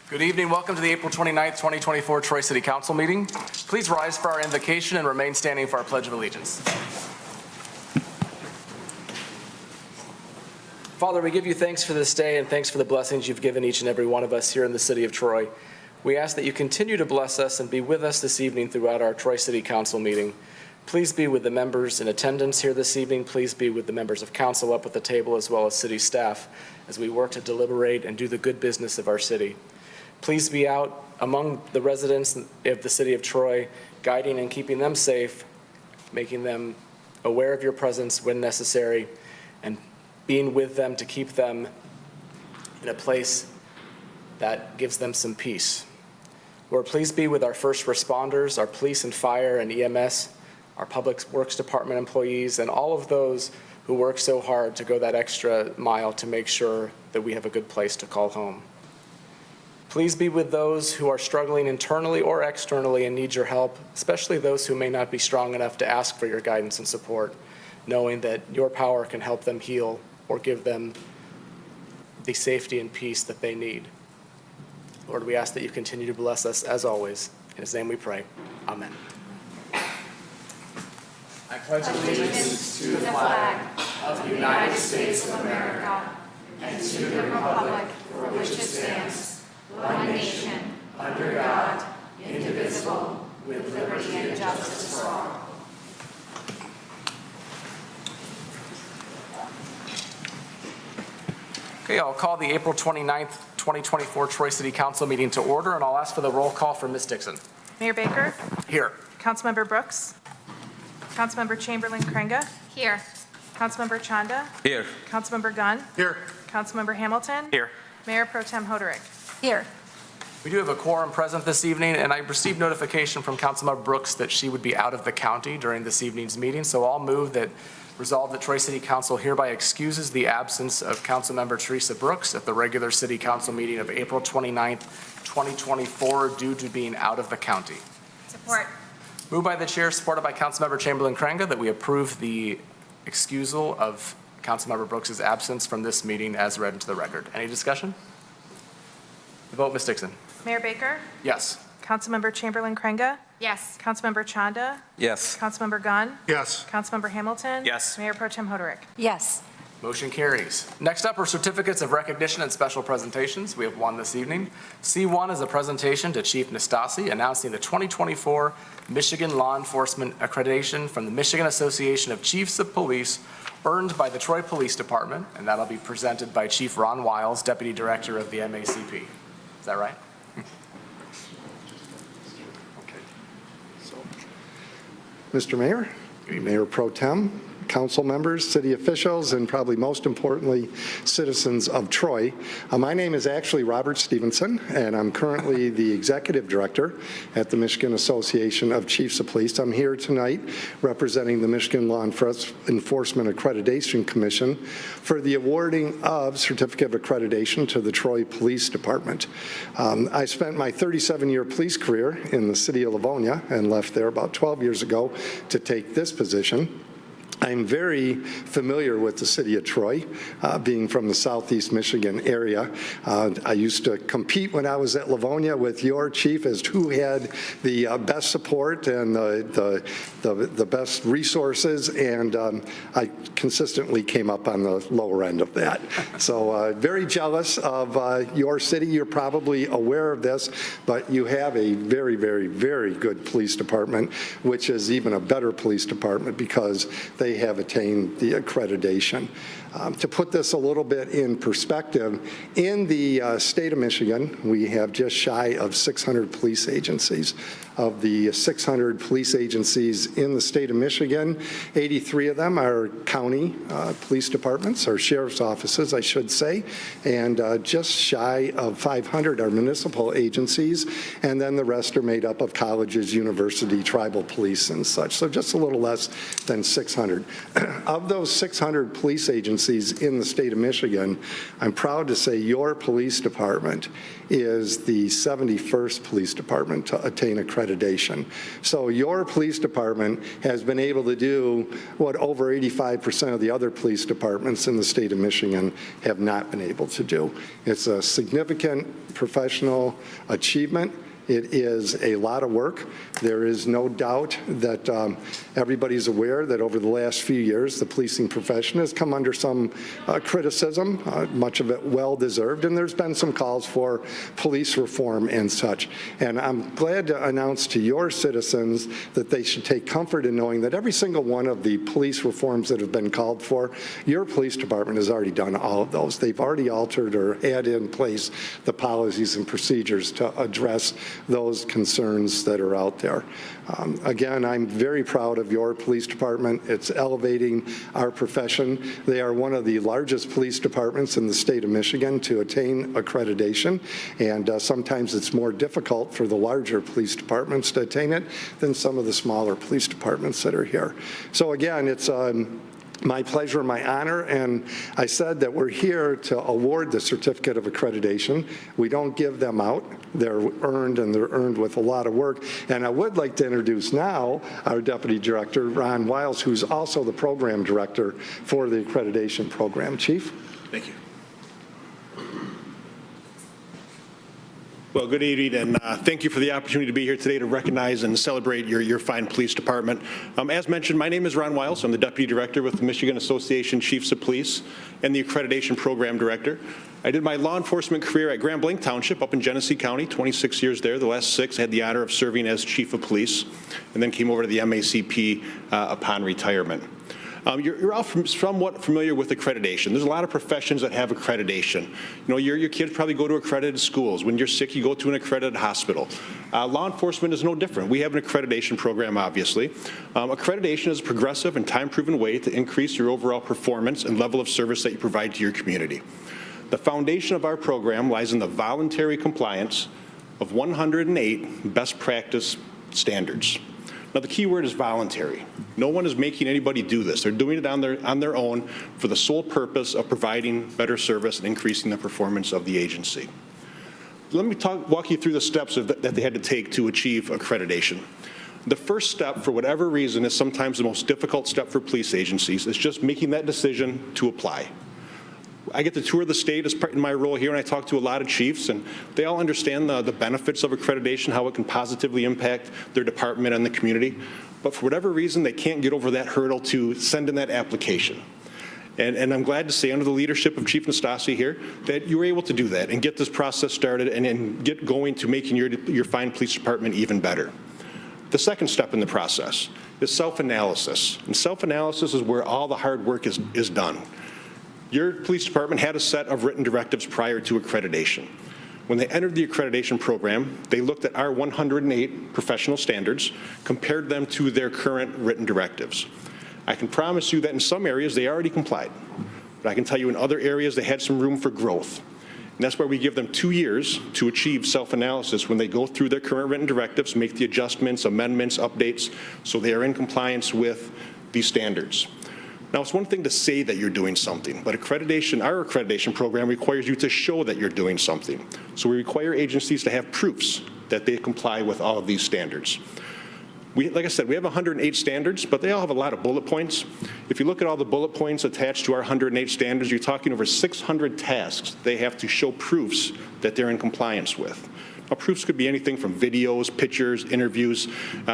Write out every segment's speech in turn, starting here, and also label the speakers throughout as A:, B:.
A: Good evening. Welcome to the April 29th, 2024 Troy City Council meeting. Please rise for our invocation and remain standing for our Pledge of Allegiance. Father, we give you thanks for this day and thanks for the blessings you've given each and every one of us here in the city of Troy. We ask that you continue to bless us and be with us this evening throughout our Troy City Council meeting. Please be with the members in attendance here this evening. Please be with the members of council up at the table as well as city staff as we work to deliberate and do the good business of our city. Please be out among the residents of the city of Troy, guiding and keeping them safe, making them aware of your presence when necessary, and being with them to keep them in a place that gives them some peace. Lord, please be with our first responders, our police and fire and EMS, our public works department employees, and all of those who work so hard to go that extra mile to make sure that we have a good place to call home. Please be with those who are struggling internally or externally and need your help, especially those who may not be strong enough to ask for your guidance and support, knowing that your power can help them heal or give them the safety and peace that they need. Lord, we ask that you continue to bless us as always. In his name we pray. Amen. I pledge allegiance to the flag of the United States of America and to the republic for which it stands, one nation, under God, indivisible, with liberty and justice for all. Okay, I'll call the April 29th, 2024 Troy City Council meeting to order, and I'll ask for the roll call from Ms. Dixon.
B: Mayor Baker.
A: Here.
B: Councilmember Brooks. Councilmember Chamberlain-Krenga.
C: Here.
B: Councilmember Chanda.
D: Here.
B: Councilmember Gunn.
D: Here.
B: Councilmember Hamilton.
D: Here.
B: Mayor Pro Tem Hoderick.
C: Here.
A: We do have a quorum present this evening, and I received notification from Councilmember Brooks that she would be out of the county during this evening's meeting, so I'll move that resolve that Troy City Council hereby excuses the absence of Councilmember Teresa Brooks at the regular City Council meeting of April 29th, 2024 due to being out of the county.
C: Support.
A: Moved by the chair, supported by Councilmember Chamberlain-Krenga, that we approve the excusal of Councilmember Brooks' absence from this meeting as read into the record. Any discussion? The vote, Ms. Dixon.
B: Mayor Baker.
A: Yes.
B: Councilmember Chamberlain-Krenga.
C: Yes.
B: Councilmember Chanda.
D: Yes.
B: Councilmember Gunn.
D: Yes.
B: Councilmember Hamilton.
D: Yes.
B: Mayor Pro Tem Hoderick.
C: Yes.
A: Motion carries. Next up are certificates of recognition and special presentations. We have one this evening. C1 is a presentation to Chief Nastasi announcing the 2024 Michigan Law Enforcement Accreditation from the Michigan Association of Chiefs of Police earned by the Troy Police Department, and that'll be presented by Chief Ron Wiles, Deputy Director of the MACP. Is that right?
E: Okay. So, Mr. Mayor, Mayor Pro Tem, council members, city officials, and probably most importantly, citizens of Troy. My name is actually Robert Stevenson, and I'm currently the executive director at the Michigan Association of Chiefs of Police. I'm here tonight representing the Michigan Law Enforcement Accreditation Commission for the awarding of Certificate of Accreditation to the Troy Police Department. I spent my 37-year police career in the city of Livonia and left there about 12 years ago to take this position. I'm very familiar with the city of Troy, being from the southeast Michigan area. I used to compete when I was at Livonia with your chief as to who had the best support and the best resources, and I consistently came up on the lower end of that. So very jealous of your city. You're probably aware of this, but you have a very, very, very good police department, which is even a better police department because they have attained the accreditation. To put this a little bit in perspective, in the state of Michigan, we have just shy of 600 police agencies. Of the 600 police agencies in the state of Michigan, 83 of them are county police departments, or sheriff's offices, I should say, and just shy of 500 are municipal agencies, and then the rest are made up of colleges, university, tribal police, and such. So just a little less than 600. 600. Of those 600 police agencies in the state of Michigan, I'm proud to say your police department is the 71st police department to attain accreditation. So your police department has been able to do what over 85% of the other police departments in the state of Michigan have not been able to do. It's a significant professional achievement. It is a lot of work. There is no doubt that everybody's aware that over the last few years, the policing profession has come under some criticism, much of it well-deserved, and there's been some calls for police reform and such. And I'm glad to announce to your citizens that they should take comfort in knowing that every single one of the police reforms that have been called for, your police department has already done all of those. They've already altered or had in place the policies and procedures to address those concerns that are out there. Again, I'm very proud of your police department. It's elevating our profession. They are one of the largest police departments in the state of Michigan to attain accreditation, and sometimes it's more difficult for the larger police departments to attain it than some of the smaller police departments that are here. So again, it's my pleasure, my honor, and I said that we're here to award the certificate of accreditation. We don't give them out. They're earned, and they're earned with a lot of work. And I would like to introduce now our Deputy Director, Ron Wiles, who's also the Program Director for the accreditation program. Chief?
C: Thank you. Well, good evening, and thank you for the opportunity to be here today to recognize and celebrate your fine police department. As mentioned, my name is Ron Wiles. I'm the Deputy Director with the Michigan Association Chiefs of Police and the Accreditation Program Director. I did my law enforcement career at Grand Blanc Township up in Genesee County, 26 years there. The last 6, I had the honor of serving as Chief of Police, and then came over to the MACP upon retirement. You're all somewhat familiar with accreditation. There's a lot of professions that have accreditation. You know, your kids probably go to accredited schools. When you're sick, you go to an accredited hospital. Law enforcement is no different. We have an accreditation program, obviously. Accreditation is a progressive and time-proven way to increase your overall performance and level of service that you provide to your community. The foundation of our program lies in the voluntary compliance of 108 best practice standards. Now, the key word is voluntary. No one is making anybody do this. They're doing it on their own for the sole purpose of providing better service and increasing the performance of the agency. Let me walk you through the steps that they had to take to achieve accreditation. The first step, for whatever reason, is sometimes the most difficult step for police agencies, is just making that decision to apply. I get to tour the state as part in my role here, and I talk to a lot of chiefs, and they all understand the benefits of accreditation, how it can positively impact their department and the community. But for whatever reason, they can't get over that hurdle to send in that application. And I'm glad to say, under the leadership of Chief Nastasi here, that you were able to do that and get this process started and get going to making your fine police department even better. The second step in the process is self-analysis. And self-analysis is where all the hard work is done. Your police department had a set of written directives prior to accreditation. When they entered the accreditation program, they looked at our 108 professional standards, compared them to their current written directives. I can promise you that in some areas they already complied, but I can tell you in other areas they had some room for growth. And that's why we give them 2 years to achieve self-analysis when they go through their current written directives, make the adjustments, amendments, updates, so they are in compliance with these standards. Now, it's one thing to say that you're doing something, but our accreditation program requires you to show that you're doing something. So we require agencies to have proofs that they comply with all of these standards. Like I said, we have 108 standards, but they all have a lot of bullet points. If you look at all the bullet points attached to our 108 standards, you're talking over 600 tasks they have to show proofs that they're in compliance with. Now, proofs could be anything from videos, pictures, interviews,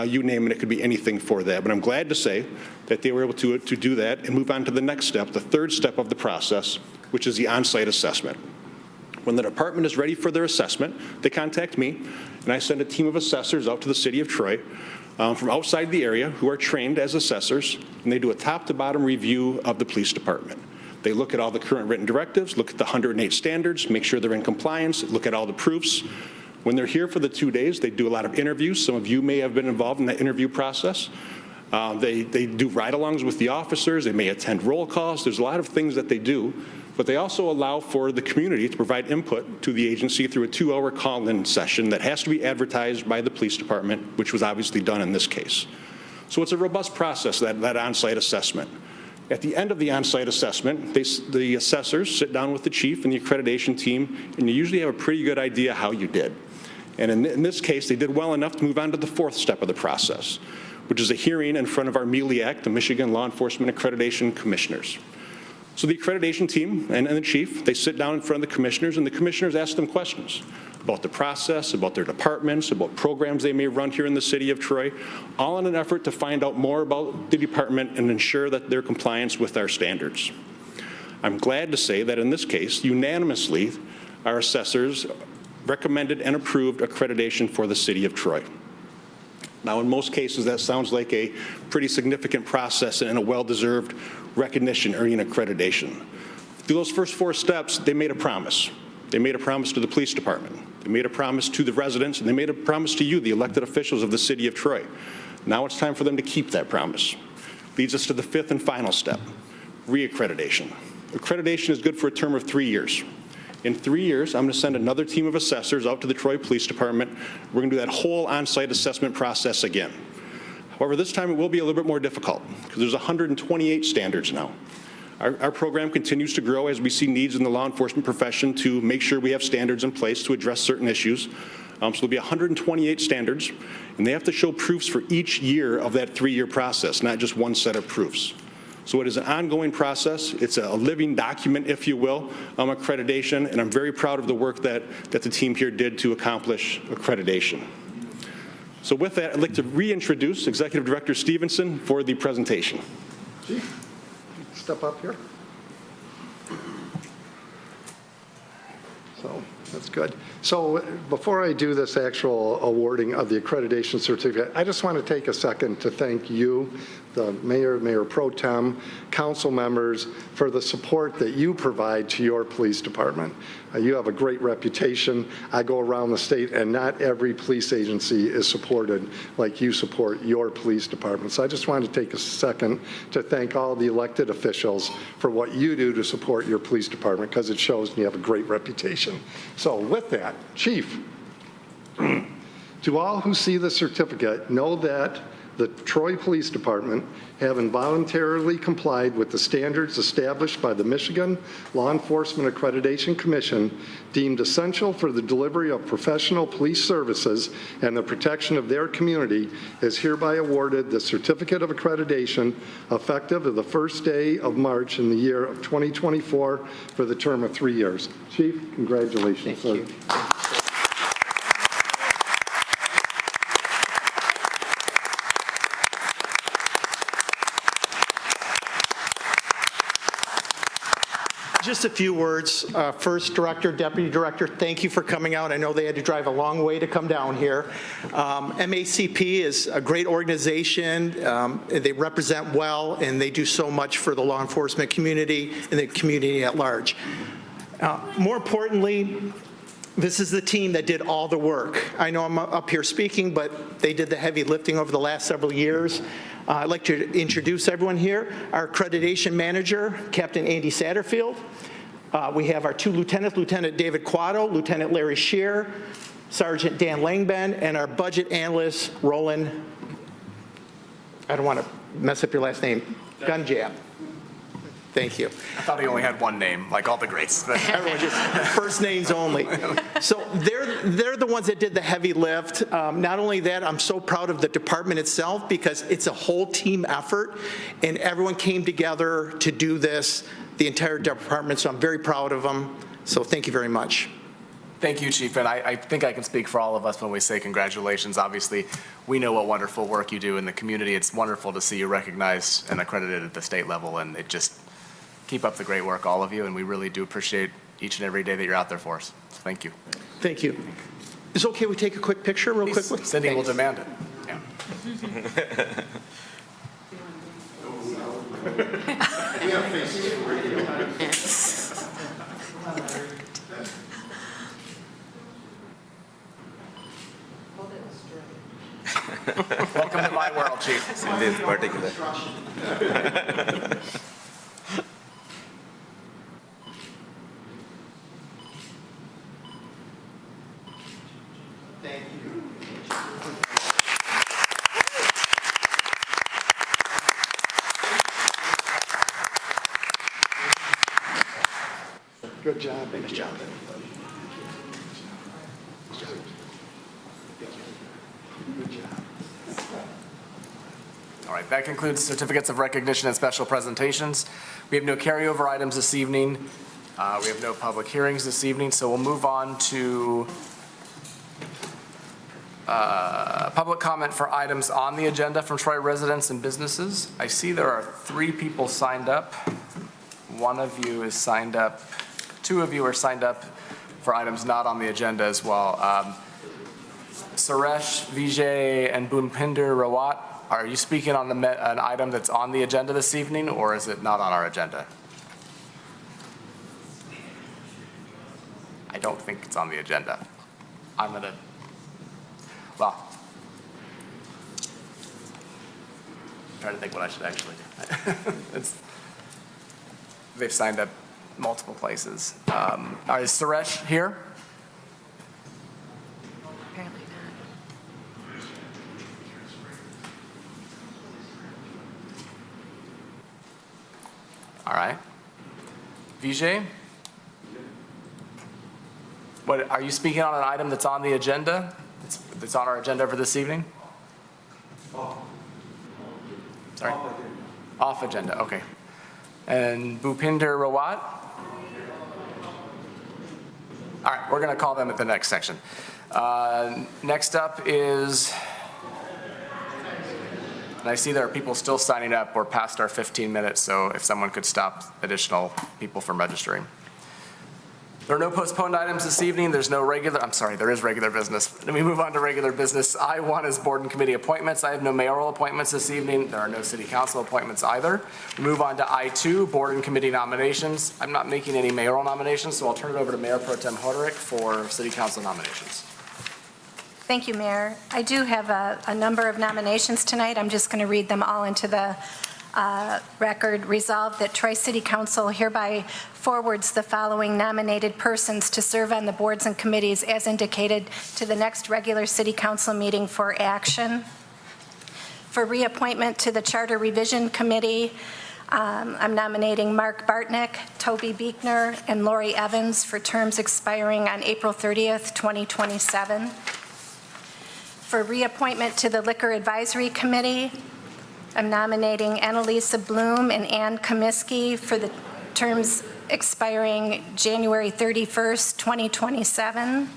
C: you name it, it could be anything for that. But I'm glad to say that they were able to do that and move on to the next step, the third step of the process, which is the on-site assessment. When the department is ready for their assessment, they contact me, and I send a team of assessors out to the city of Troy from outside the area who are trained as assessors, and they do a top-to-bottom review of the police department. They look at all the current written directives, look at the 108 standards, make sure they're in compliance, look at all the proofs. When they're here for the 2 days, they do a lot of interviews. Some of you may have been involved in that interview process. They do ride-alongs with the officers. They may attend roll calls. There's a lot of things that they do. But they also allow for the community to provide input to the agency through a 2-hour call-in session that has to be advertised by the police department, which was obviously done in this case. So it's a robust process, that on-site assessment. At the end of the on-site assessment, the assessors sit down with the chief and the accreditation team, and you usually have a pretty good idea how you did. And in this case, they did well enough to move on to the fourth step of the process, which is a hearing in front of our MELIAC, the Michigan Law Enforcement Accreditation Commissioners. So the accreditation team and the chief, they sit down in front of the commissioners, and the commissioners ask them questions about the process, about their departments, about programs they may run here in the city of Troy, all in an effort to find out more about the department and ensure that their compliance with our standards. I'm glad to say that in this case, unanimously, our assessors recommended and approved accreditation for the city of Troy. Now, in most cases, that sounds like a pretty significant process and a well-deserved recognition earning accreditation. Through those first 4 steps, they made a promise. They made a promise to the police department. They made a promise to the residents, and they made a promise to you, the elected officials of the city of Troy. Now it's time for them to keep that promise. Leads us to the 5th and final step, reaccreditation. Accreditation is good for a term of 3 years. In 3 years, I'm going to send another team of assessors out to the Troy Police Department. We're going to do that whole on-site assessment process again. However, this time it will be a little bit more difficult because there's 128 standards now. Our program continues to grow as we see needs in the law enforcement profession to make sure we have standards in place to address certain issues. So there'll be 128 standards, and they have to show proofs for each year of that 3-year process, not just one set of proofs. So it is an ongoing process. It's a living document, if you will, accreditation, and I'm very proud of the work that the team here did to accomplish accreditation. So with that, I'd like to reintroduce Executive Director Stevenson for the presentation.
E: Chief, step up here. So that's good. So before I do this actual awarding of the accreditation certificate, I just want to take a second to thank you, the mayor, mayor pro tem, council members, for the support that you provide to your police department. You have a great reputation. I go around the state, and not every police agency is supported like you support your police department. So I just wanted to take a second to thank all the elected officials for what you do to support your police department, because it shows you have a great reputation. So with that, Chief, to all who see the certificate, know that the Troy Police Department have involuntarily complied with the standards established by the Michigan Law Enforcement Accreditation Commission deemed essential for the delivery of professional police services and the protection of their community, is hereby awarded the Certificate of Accreditation effective of the first day of March in the year of 2024 for the term of 3 years. Chief, congratulations, sir.
D: Just a few words. First, Director, Deputy Director, thank you for coming out. I know they had to drive a long way to come down here. MACP is a great organization. They represent well, and they do so much for the law enforcement community and the community at large. More importantly, this is the team that did all the work. I know I'm up here speaking, but they did the heavy lifting over the last several years. I'd like to introduce everyone here. Our accreditation manager, Captain Andy Satterfield. We have our 2 lieutenants, Lieutenant David Quado, Lieutenant Larry Shear, Sergeant Dan Langben, and our budget analyst, Roland, I don't want to mess up your last name, Gunjab. Thank you.
A: I thought he only had one name, like all the greats.
D: Everyone just first names only. So they're the ones that did the heavy lift. Not only that, I'm so proud of the department itself because it's a whole team effort, and everyone came together to do this, the entire department. So I'm very proud of them. So thank you very much.
A: Thank you, Chief, and I think I can speak for all of us when we say congratulations. Obviously, we know what wonderful work you do in the community. It's wonderful to see you recognized and accredited at the state level, and it just keep up the great work, all of you, and we really do appreciate each and every day that you're out there for us. So thank you.
D: Thank you. Is it okay we take a quick picture real
A: Please,
D: quickly?
A: Cindy will demand it. Yeah. Welcome to my world, Chief.
F: Cindy is particular.
E: Good job. Good job. Good job.
A: All right, that concludes certificates of recognition and special presentations. We have no carryover items this evening. We have no public hearings this evening, so we'll move on to public comment for items on the agenda from Troy residents and businesses. I see there are 3 people signed up. One of you is signed up. 2 of you are signed up for items not on the agenda as well. Suresh, Vijay, and Bhupinder Rawat, are you speaking on an item that's on the agenda this evening, or is it not on our agenda? I don't think it's on the agenda. I'm gonna, well, try to think what I should actually do. They've signed up multiple places. Is Suresh here?
B: Apparently
A: All right. Vijay? What, are you speaking on an item that's on the agenda? That's on our agenda for this evening? Sorry? Off agenda, okay. And Bhupinder Rawat? All right, we're going to call them at the next section. Next up is, and I see there are people still signing up. We're past our 15 minutes, so if someone could stop additional people from registering. There are no postponed items this evening. There's no regular, I'm sorry, there is regular business. Let me move on to regular business. I1 is board and committee appointments. I have no mayoral appointments this evening. There are no city council appointments either. We move on to I2, board and committee nominations. I'm not making any mayoral nominations, so I'll turn it over to Mayor Pro Tem Hoderick for city council nominations.
F: Thank you, Mayor. I do have a number of nominations tonight. I'm just going to read them all into the record. Resolved that Troy City Council hereby forwards the following nominated persons to serve on the boards and committees as indicated to the next regular city council meeting for action. For reappointment to the Charter Revision Committee, I'm nominating Mark Bartnick, Toby Beekner, and Lori Evans for terms expiring on April 30th, 2027. For reappointment to the Liquor Advisory Committee, I'm nominating Annalisa Bloom and Ann Comiskey for the terms expiring January 31st, 2027.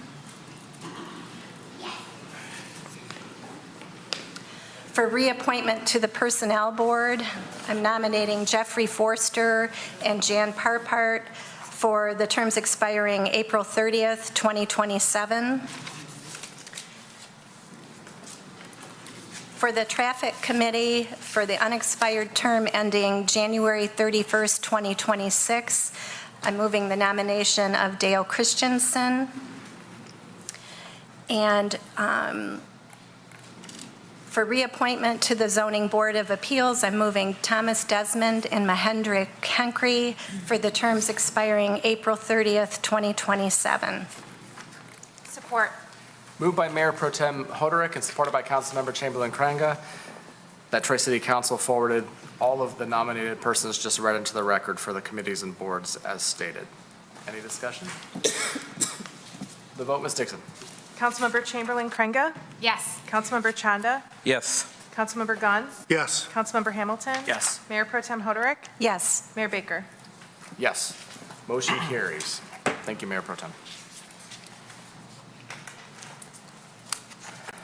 F: For reappointment to the Personnel Board, I'm nominating Jeffrey Forster and Jan Parpart for the terms expiring April 30th, 2027. For the Traffic Committee, for the unexpired term ending January 31st, 2026, I'm moving the nomination of Dale Christensen. And for reappointment to the Zoning Board of Appeals, I'm moving Thomas Desmond and Mahendra Kenkri for the terms expiring April 30th, 2027.
B: Support.
A: Moved by Mayor Pro Tem Hoderick and supported by Councilmember Chamberlain Kranga, that Troy City Council forwarded all of the nominated persons just read into the record for the committees and boards as stated. Any discussion? The vote, Ms. Dixon.
B: Councilmember Chamberlain Krenga?
G: Yes.
B: Councilmember Chanda?
H: Yes.
B: Councilmember Gunn?
C: Yes.
B: Councilmember Hamilton?
A: Yes.
B: Mayor Pro Tem Hoderick?
F: Yes.
B: Mayor Baker?
A: Yes. Motion carries. Thank you, Mayor Pro Tem.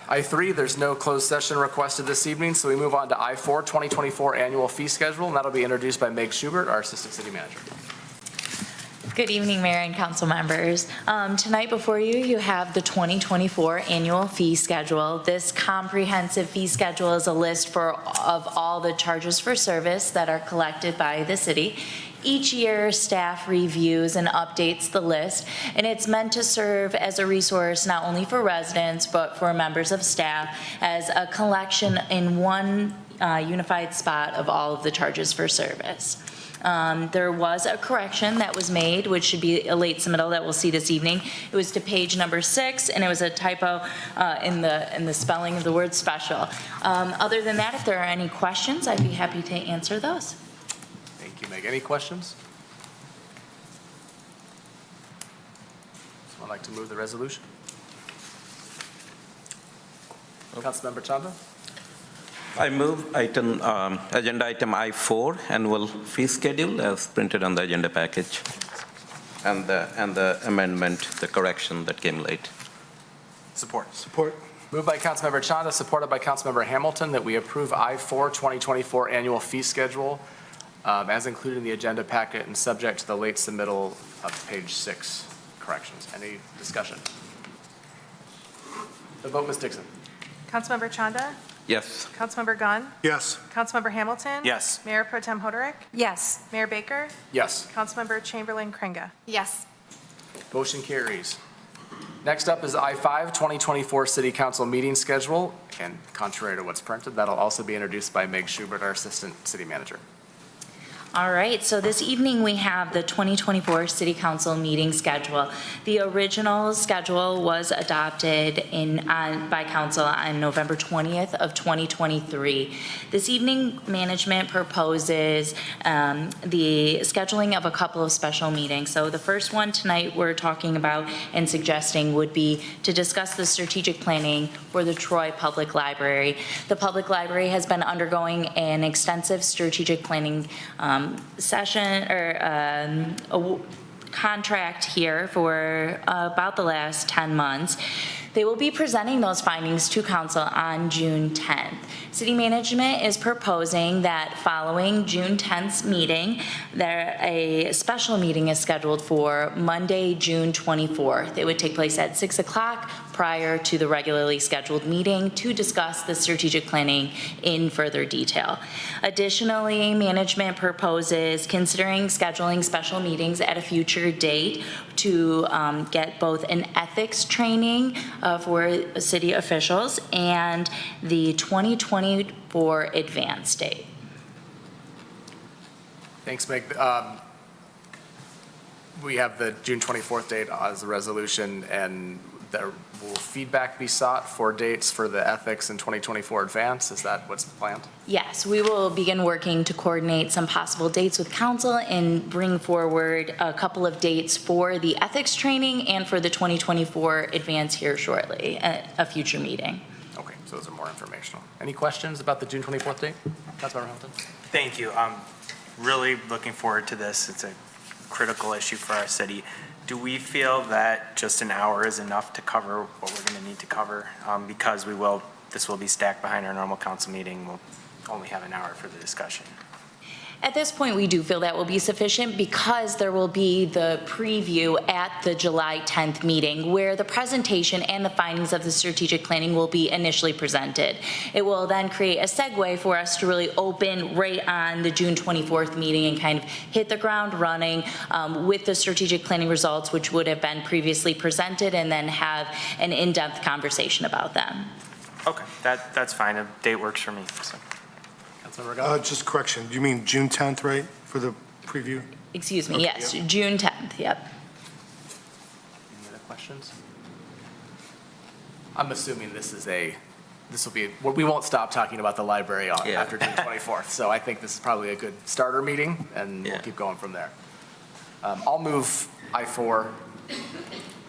A: I3, there's no closed session requested this evening, so we move on to I4, 2024 annual fee schedule, and that'll be introduced by Meg Schubert, our Assistant City Manager.
G: Good evening, Mayor and council members. Tonight before you, you have the 2024 annual fee schedule. This comprehensive fee schedule is a list of all the charges for service that are collected by the city. Each year, staff reviews and updates the list, and it's meant to serve as a resource not only for residents, but for members of staff as a collection in one unified spot of all of the charges for service. There was a correction that was made, which should be a late submittal that we'll see this evening. It was to page number 6, and it was a typo in the spelling of the word special. Other than that, if there are any questions, I'd be happy to answer those.
A: Thank you, Meg. Any questions? Someone like to move the resolution? Councilmember Chanda?
H: I move agenda item I4, annual fee schedule as printed on the agenda package, and the amendment, the correction that came late.
A: Support.
D: Support.
A: Moved by Councilmember Chanda, supported by Councilmember Hamilton, that we approve I-4 2024 annual fee schedule as included in the agenda packet and subject to the late submittal of page 6 corrections. Any discussion? The vote, Ms. Dixon.
B: Councilmember Chanda?
H: Yes.
B: Councilmember Gunn?
C: Yes.
B: Councilmember Hamilton?
A: Yes.
B: Mayor Pro Tem Hoderick?
F: Yes.
B: Mayor Baker?
A: Yes.
B: Councilmember Chamberlain Kringa?
F: Yes.
A: Motion carries. Next up is I-5 2024 City Council meeting schedule, and contrary to what's printed, that'll also be introduced by Meg Schubert, our Assistant City Manager.
G: All right, so this evening we have the 2024 City Council meeting schedule. The original schedule was adopted by council on November 20th of 2023. This evening, management proposes the scheduling of a couple of special meetings. So the first one tonight we're talking about and suggesting would be to discuss the strategic planning for the Troy Public Library. The Public Library has been undergoing an extensive strategic planning session or a contract here for about the last 10 months. They will be presenting those findings to council on June 10th. City management is proposing that following June 10th's meeting, a special meeting is scheduled for Monday, June 24th. It would take place at 6 o'clock prior to the regularly scheduled meeting to discuss the strategic planning in further detail. Additionally, management proposes considering scheduling special meetings at a future date to get both an ethics training for city officials and the 2024 advance date.
A: Thanks, Meg. We have the June 24th date as a resolution, and there will feedback be sought for dates for the ethics and 2024 advance? Is that what's planned?
G: Yes, we will begin working to coordinate some possible dates with council and bring forward a couple of dates for the ethics training and for the 2024 advance here shortly at a future meeting.
A: Okay, so those are more informational. Any questions about the June 24th date? Councilmember Hamilton?
I: Thank you. I'm really looking forward to this. It's a critical issue for our city. Do we feel that just an hour is enough to cover what we're going to need to cover? Because this will be stacked behind our normal council meeting. We'll only have an hour for the discussion.
G: At this point, we do feel that will be sufficient because there will be the preview at the July 10th meeting where the presentation and the findings of the strategic planning will be initially presented. It will then create a segue for us to really open right on the June 24th meeting and kind of hit the ground running with the strategic planning results, which would have been previously presented, and then have an in-depth conversation about them.
I: Okay, that's fine. A date works for me. So.
A: Councilmember Gott?
J: Just correction, you mean June 10th, right, for the preview?
G: Excuse me, yes, June 10th, yep.
A: Any other questions? I'm assuming this will be, we won't stop talking about the library after June 24th. So I think this is probably a good starter meeting, and we'll keep going from there. I'll move I-5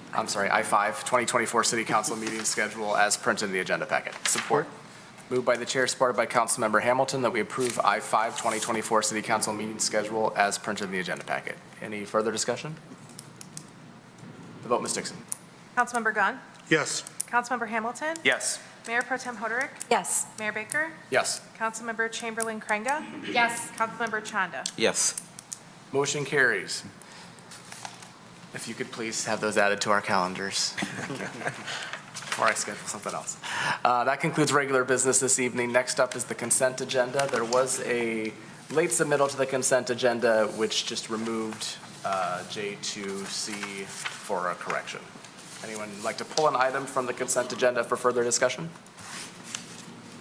A: 2024 City Council meeting schedule as printed in the agenda packet. Support. Moved by the chair, supported by Councilmember Hamilton, that we approve I-5 2024 City Council meeting schedule as printed in the agenda packet. Any further discussion? The vote, Ms. Dixon.
B: Councilmember Gunn?
J: Yes.
B: Councilmember Hamilton?
I: Yes.
B: Mayor Pro Tem Hoderick?
F: Yes.
B: Mayor Baker?
A: Yes.
B: Councilmember Chamberlain Kringa?
F: Yes.
B: Councilmember Chanda?
H: Yes.
A: Motion carries. If you could please have those added to our calendars before I schedule something else. That concludes regular business this evening. Next up is the consent agenda. There was a late submittal to the consent agenda, which just removed J2C for a correction. Anyone like to pull an item from the consent agenda for further discussion?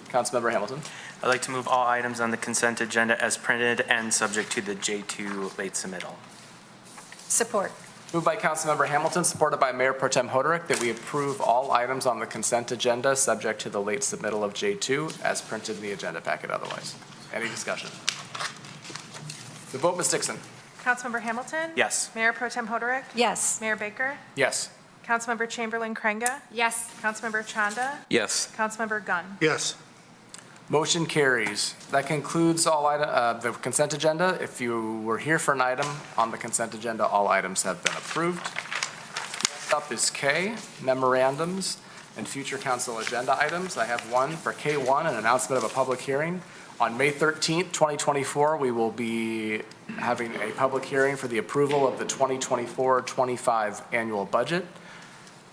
A: Councilmember Hamilton.
I: I'd like to move all items on the consent agenda as printed and subject to the J2 late submittal.
F: Support.
A: Moved by Councilmember Hamilton, supported by Mayor Pro Tem Hoderick, that we approve all items on the consent agenda subject to the late submittal of J2 as printed in the agenda packet otherwise. Any discussion? The vote, Ms. Dixon.
B: Councilmember Hamilton?
I: Yes.
B: Mayor Pro Tem Hoderick?
F: Yes.
B: Mayor Baker?
A: Yes.
B: Councilmember Chamberlain Craig.
F: Yes.
B: Councilmember Chanda.
H: Yes.
B: Councilmember Gunn.
J: Yes.
A: Motion carries. That concludes the consent agenda. If you were here for an item on the consent agenda, all items have been approved. Next up is K, memorandums and future council agenda items. I have one for K1, an announcement of a public hearing. On May 13th, 2024, we will be having a public hearing for the approval of the 2024-25 annual budget.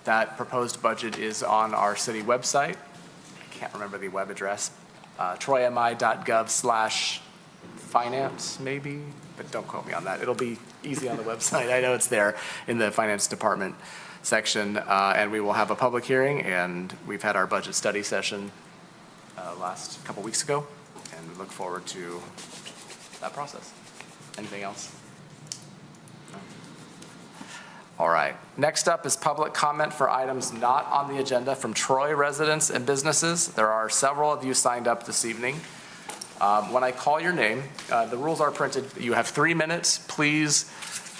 A: That proposed budget is on our city website. I can't remember the web address. troymi.gov/finance, maybe, but don't quote me on that. It'll be easy on the website. I know it's there in the finance department section, and we will have a public hearing, and we've had our budget study session last couple weeks ago, and we look forward to that process. Anything else? No? All right. Next up is public comment for items not on the agenda from Troy residents and businesses. There are several of you signed up this evening. When I call your name, the rules are printed. You have 3 minutes. Please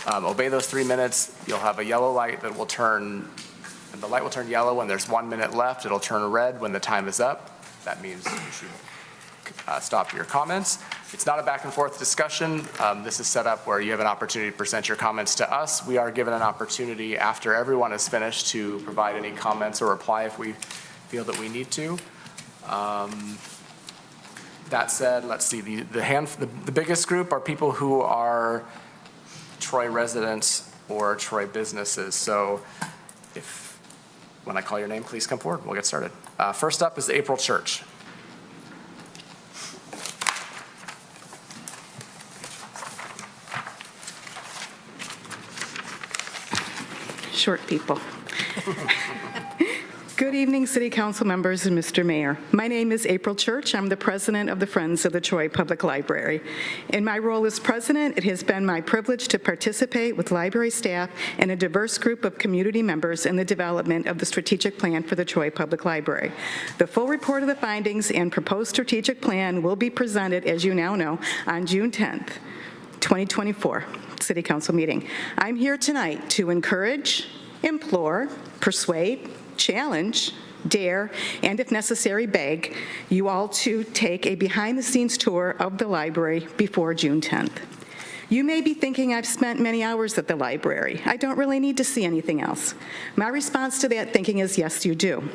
A: obey those 3 minutes. You'll have a yellow light that will turn, and the light will turn yellow when there's 1 minute left. It'll turn red when the time is up. That means you should stop your comments. It's not a back and forth discussion. This is set up where you have an opportunity to present your comments to us. We are given an opportunity after everyone is finished to provide any comments or reply if we feel that we need to. That said, let's see, the biggest group are people who are Troy residents or Troy businesses. So when I call your name, please come forward. We'll get started. First up is April Church.
K: Short people. Good evening, City Council members and Mr. Mayor. My name is April Church. I'm the president of the Friends of the Troy Public Library. In my role as president, it has been my privilege to participate with library staff and a diverse group of community members in the development of the strategic plan for the Troy Public Library. The full report of the findings and proposed strategic plan will be presented, as you now know, on June 10th, 2024, City Council meeting. I'm here tonight to encourage, implore, persuade, challenge, dare, and if necessary, beg you all to take a behind-the-scenes tour of the library before June 10th. You may be thinking I've spent many hours at the library. I don't really need to see anything else. My response to that thinking is yes, you do.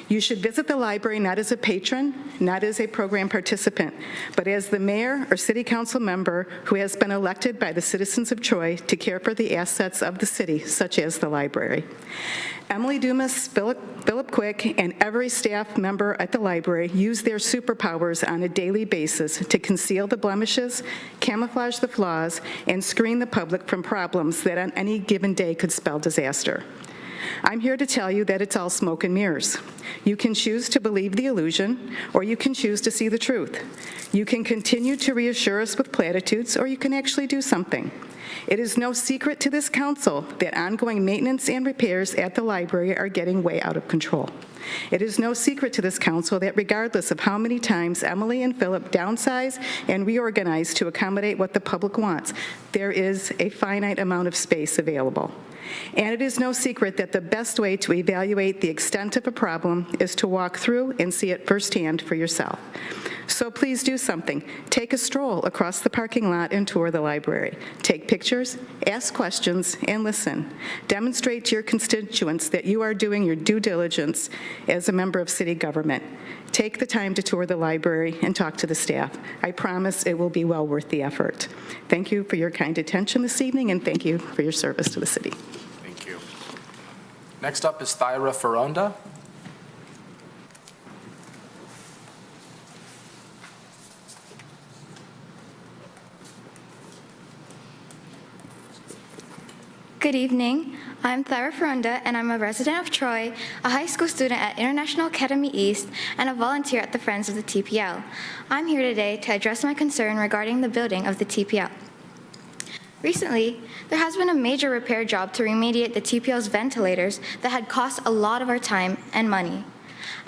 K: You should visit the library not as a patron, not as a program participant, but as the mayor or city council member who has been elected by the citizens of Troy to care for the assets of the city, such as the library. Emily Dumas, Philip Quick, and every staff member at the library use their superpowers on a daily basis to conceal the blemishes, camouflage the flaws, and screen the public from problems that on any given day could spell disaster. I'm here to tell you that it's all smoke and mirrors. You can choose to believe the illusion, or you can choose to see the truth. You can continue to reassure us with platitudes, or you can actually do something. It is no secret to this council that ongoing maintenance and repairs at the library are getting way out of control. It is no secret to this council that regardless of how many times Emily and Philip downsize and reorganize to accommodate what the public wants, there is a finite amount of space available. And it is no secret that the best way to evaluate the extent of a problem is to walk through and see it firsthand for yourself. So please do something. Take a stroll across the parking lot and tour the library. Take pictures, ask questions, and listen. Demonstrate to your constituents that you are doing your due diligence as a member of city government. Take the time to tour the library and talk to the staff. I promise it will be well worth the effort. Thank you for your kind attention this evening, and thank you for your service to the city.
A: Thank you. Next up is Thyra Ferronda.
L: Good evening. I'm Thyra Ferronda, and I'm a resident of Troy, a high school student at International Academy East, and a volunteer at the Friends of the TPL. I'm here today to address my concern regarding the building of the TPL. Recently, there has been a major repair job to remediate the TPL's ventilators that had cost a lot of our time and money.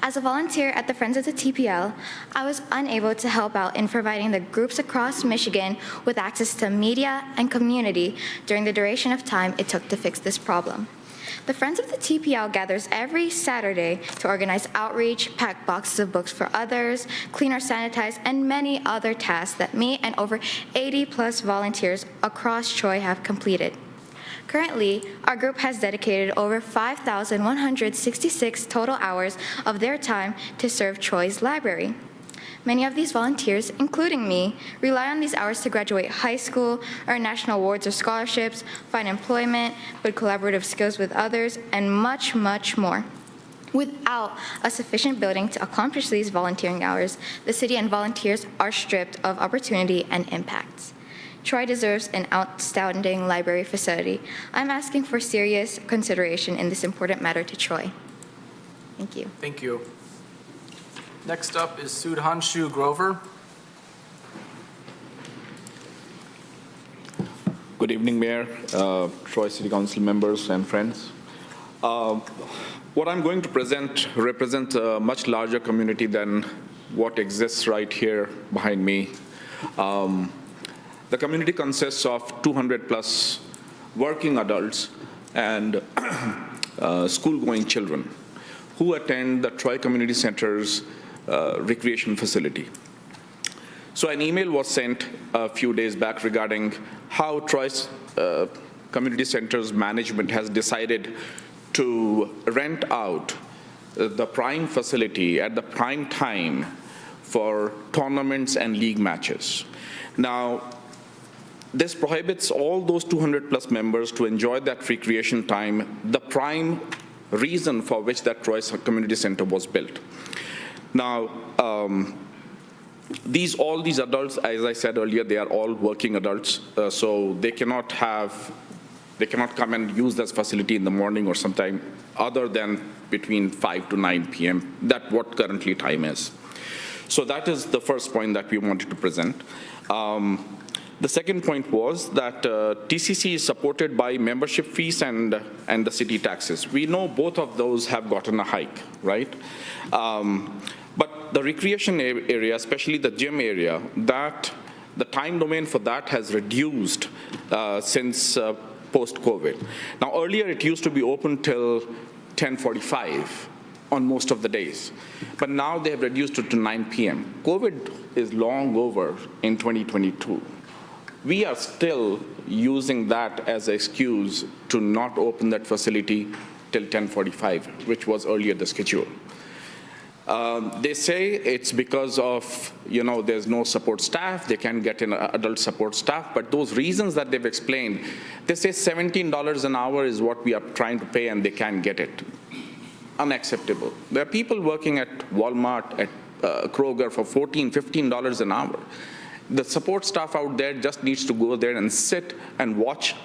L: As a volunteer at the Friends of the TPL, I was unable to help out in providing the groups across Michigan with access to media and community during the duration of time it took to fix this problem. The Friends of the TPL gathers every Saturday to organize outreach, pack boxes of books for others, clean or sanitize, and many other tasks that me and over 80+ volunteers across Troy have completed. Currently, our group has dedicated over 5,166 total hours of their time to serve Troy's library. Many of these volunteers, including me, rely on these hours to graduate high school, earn national awards or scholarships, find employment, build collaborative skills with others, and much, much more. Without a sufficient building to accomplish these volunteering hours, the city and volunteers are stripped of opportunity and impact. Troy deserves an outstanding library facility. I'm asking for serious consideration in this important matter to Troy. Thank you.
A: Thank you. Next up is Sudhanshu Grover.
M: Good evening, Mayor, Troy City Council members and friends. What I'm going to present represents a much larger community than what exists right here behind me. The community consists of 200+ working adults and school-going children who attend the Troy Community Center's recreation facility. So an email was sent a few days back regarding how Troy's Community Center's management has decided to rent out the prime facility at the prime time for tournaments and league matches. Now, this prohibits all those 200+ members to enjoy that recreation time, the prime reason for which that Troy Community Center was built. Now, all these adults, as I said earlier, they are all working adults, so they cannot come and use this facility in the morning or sometime other than between 5 to 9 p.m. That's what currently time is. So that is the first point that we wanted to present. The second point was that TCC is supported by membership fees and the city taxes. We know both of those have gotten a hike, right? But the recreation area, especially the gym area, that the time domain for that has reduced since post-COVID. Now, earlier it used to be open till 10:45 on most of the days, but now they have reduced it to 9 p.m. COVID is long over in 2022. We are still using that as an excuse to not open that facility till 10:45, which was earlier the schedule. They say it's because of, there's no support staff, they can't get an adult support staff, but those reasons that they've explained, they say $17 an hour is what we are trying to pay and they can't get it. Unacceptable. There are people working at Walmart, at Kroger for $14, $15 an hour. The support staff out there just needs to go there and sit and watch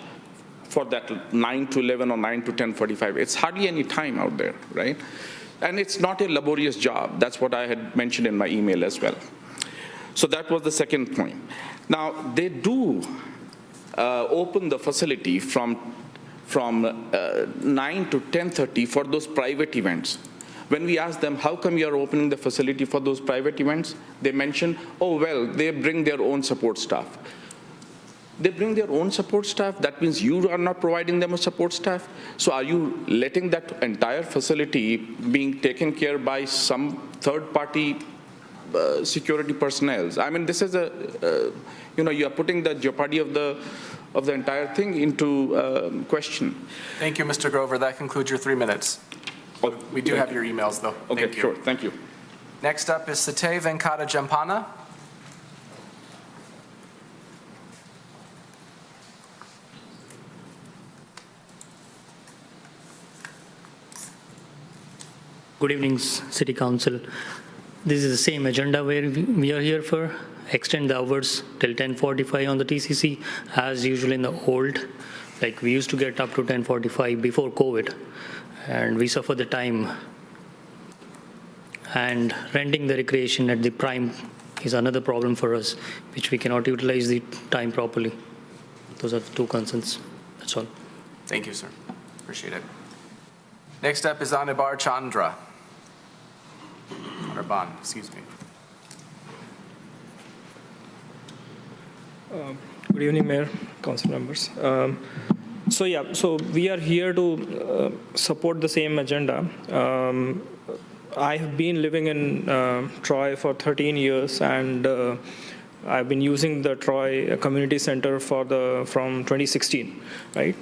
M: for that 9 to 11 or 9 to 10:45. It's hardly any time out there, right? And it's not a laborious job. That's what I had mentioned in my email as well. So that was the second point. Now, they do open the facility from 9 to 10:30 for those private events. When we ask them, how come you are opening the facility for those private events? They mention, oh, well, they bring their own support staff. They bring their own support staff. That means you are not providing them a support staff. So are you letting that entire facility being taken care by some third-party security personnel? I mean, this is you are putting the jeopardy of the entire thing into question.
A: Thank you, Mr. Grover. That concludes your 3 minutes. We do have your emails, though.
M: Okay, sure. Thank you.
A: Next up is Satay Venkata Jampana.
N: Good evening, City Council. This is the same agenda where we are here for extend the hours till 10:45 on the TCC as usual in the old. Like we used to get up to 10:45 before COVID, and we suffer the time. And renting the recreation at the prime is another problem for us, which we cannot utilize the time properly. Those are the 2 concerns. That's all.
A: Thank you, sir. Appreciate it. Next up is Anibar Chandra. Anirban, excuse me.
O: Good evening, Mayor, Council members. So we are here to support the same agenda. I have been living in Troy for 13 years, and I've been using the Troy Community Center from 2016, right?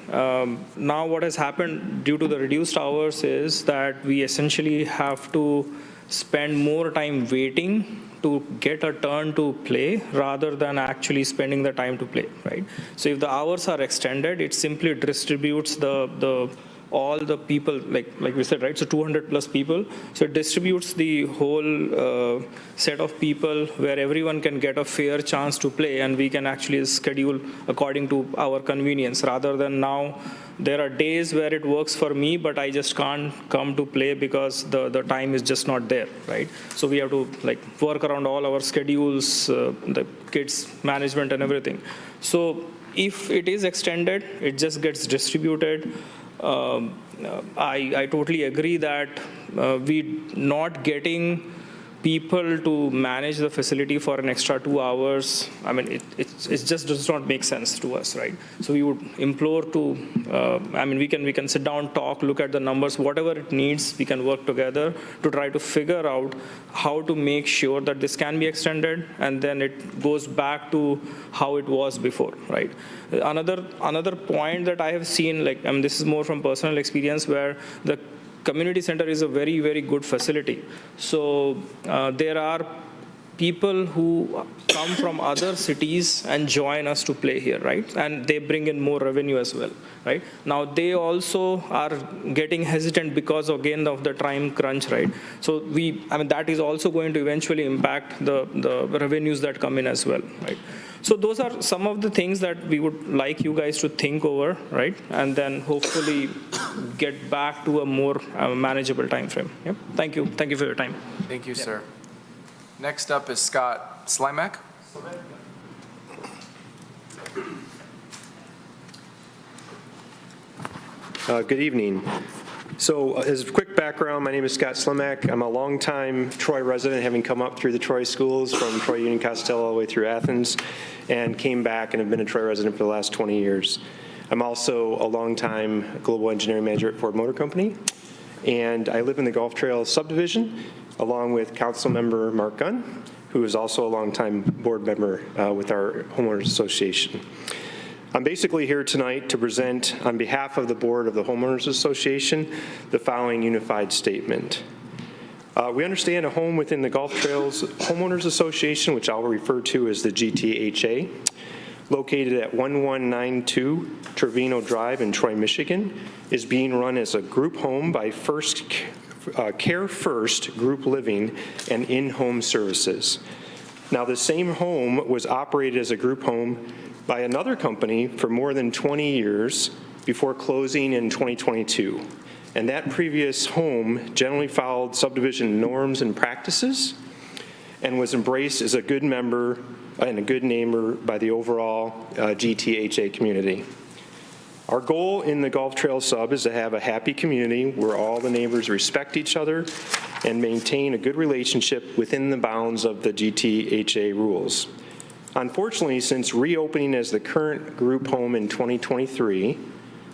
O: Now what has happened due to the reduced hours is that we essentially have to spend more time waiting to get a turn to play rather than actually spending the time to play, right? So if the hours are extended, it simply distributes all the people, like we said, right? So 200 plus people. So it distributes the whole set of people where everyone can get a fair chance to play, and we can actually schedule according to our convenience, rather than now there are days where it works for me, but I just can't come to play because the time is just not there, right? So we have to work around all our schedules, the kids' management and everything. So if it is extended, it just gets distributed. I totally agree that we not getting people to manage the facility for an extra 2 hours, I mean, it just does not make sense to us, right? So we would implore to, we can sit down, talk, look at the numbers, whatever it needs, we can work together to try to figure out how to make sure that this can be extended, and then it goes back to how it was before, right? Another point that I have seen, this is more from personal experience, where the community center is a very, very good facility. So there are people who come from other cities and join us to play here, right? And they bring in more revenue as well, right? Now they also are getting hesitant because, again, of the time crunch, right? So that is also going to eventually impact the revenues that come in as well, right? So those are some of the things that we would like you guys to think over, right? And then hopefully get back to a more manageable time frame. Yep. Thank you. Thank you for your time.
A: Thank you, sir. Next up is Scott Slimak.
P: Good evening. So as a quick background, my name is Scott Slimak. I'm a longtime Troy resident, having come up through the Troy schools from Troy Union Costello all the way through Athens, and came back and have been a Troy resident for the last 20 years. I'm also a longtime global engineering manager at Ford Motor Company, and I live in the Gulf Trail subdivision along with Council Member Mark Gunn, who is also a longtime board member with our Homeowners Association. I'm basically here tonight to present on behalf of the board of the Homeowners Association the following unified statement. We understand a home within the Gulf Trails Homeowners Association, which I'll refer to as the GTHA, located at 1192 Trevino Drive in Troy, Michigan, is being run as a group home by Care First Group Living and in-home services. Now, the same home was operated as a group home by another company for more than 20 years before closing in 2022. And that previous home generally followed subdivision norms and practices and was embraced as a good member and a good neighbor by the overall GTHA community. Our goal in the Gulf Trail sub is to have a happy community where all the neighbors respect each other and maintain a good relationship within the bounds of the GTHA rules. Unfortunately, since reopening as the current group home in 2023,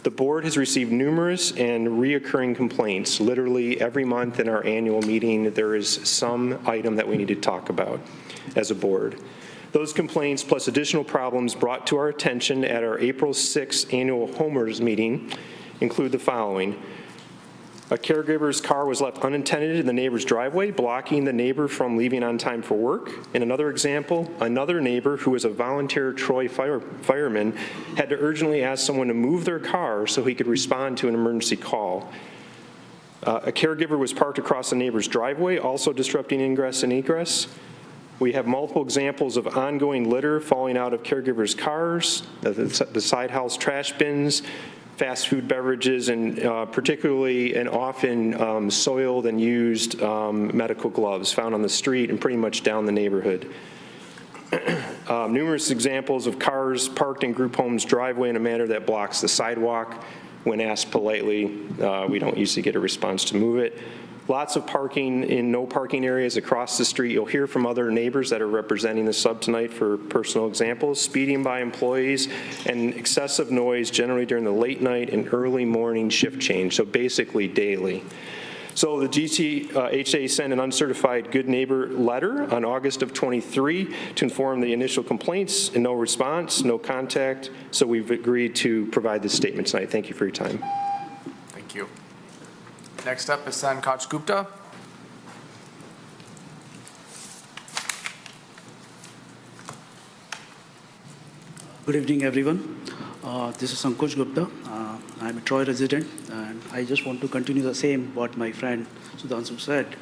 P: the board has received numerous and reoccurring complaints. Literally every month in our annual meeting, there is some item that we need to talk about as a board. Those complaints, plus additional problems brought to our attention at our April 6th annual homeowners meeting, include the following. A caregiver's car was left unattended in the neighbor's driveway, blocking the neighbor from leaving on time for work. In another example, another neighbor who was a volunteer Troy fireman had to urgently ask someone to move their car so he could respond to an emergency call. A caregiver was parked across the neighbor's driveway, also disrupting ingress and egress. We have multiple examples of ongoing litter falling out of caregivers' cars, the side house trash bins, fast food beverages, and particularly and often soiled and used medical gloves found on the street and pretty much down the neighborhood. Numerous examples of cars parked in group homes' driveway in a manner that blocks the sidewalk. When asked politely, we don't usually get a response to move it. Lots of parking in no parking areas across the street. You'll hear from other neighbors that are representing the sub tonight for personal examples, speeding by employees, and excessive noise generally during the late night and early morning shift change, so basically daily. So the GTHA sent an uncertified good neighbor letter on August of 23 to inform the initial complaints, and no response, no contact. So we've agreed to provide this statement tonight. Thank you for your time.
A: Thank you. Next up is Sankaj Gupta.
Q: Good evening, everyone. This is Sankaj Gupta. I'm a Troy resident, and I just want to continue the same what my friend Sudhanshu said.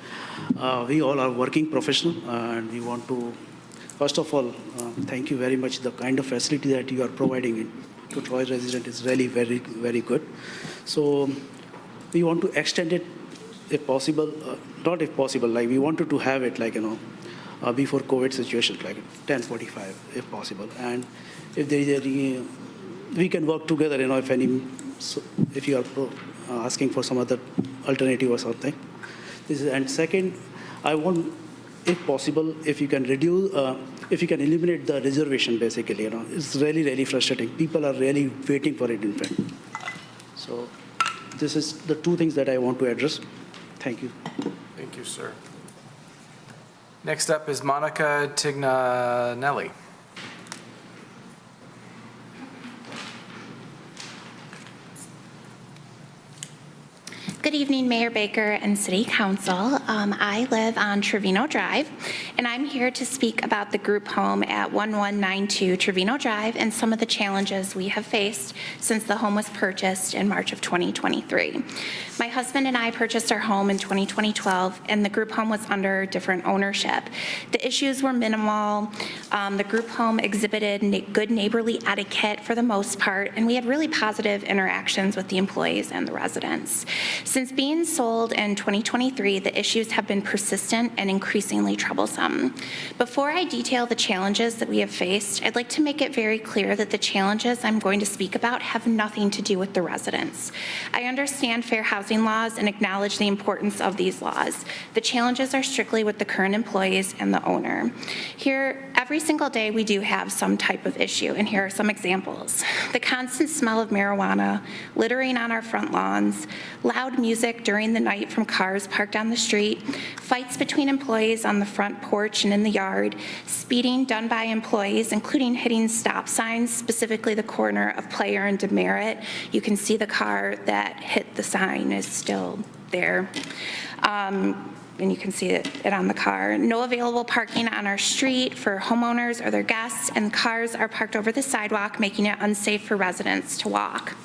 Q: We all are working professional, and we want to, first of all, thank you very much. The kind of facility that you are providing to Troy resident is really very, very good. So we want to extend it if possible, not if possible, like we wanted to have it like, before COVID situation, like 10:45 if possible. And if there is any, we can work together, if you are asking for some other alternative or something. And second, I want, if possible, if you can reduce, if you can eliminate the reservation, basically, it's really, really frustrating. People are really waiting for it in front. So this is the two things that I want to address. Thank you.
A: Thank you, sir. Next up is Monica Tignanelli.
R: Good evening, Mayor Baker and City Council. I live on Trevino Drive, and I'm here to speak about the group home at 1192 Trevino Drive and some of the challenges we have faced since the home was purchased in March of 2023. My husband and I purchased our home in 2012, and the group home was under different ownership. The issues were minimal. The group home exhibited good neighborly etiquette for the most part, and we had really positive interactions with the employees and the residents. Since being sold in 2023, the issues have been persistent and increasingly troublesome. Before I detail the challenges that we have faced, I'd like to make it very clear that the challenges I'm going to speak about have nothing to do with the residents. I understand fair housing laws and acknowledge the importance of these laws. The challenges are strictly with the current employees and the owner. Here, every single day we do have some type of issue, and here are some examples. The constant smell of marijuana, littering on our front lawns, loud music during the night from cars parked on the street, fights between employees on the front porch and in the yard, speeding done by employees, including hitting stop signs, specifically the corner of Player and Demerit. You can see the car that hit the sign is still there. And you can see it on the car. No available parking on our street for homeowners or their guests, and cars are parked over the sidewalk, making it unsafe for residents to walk.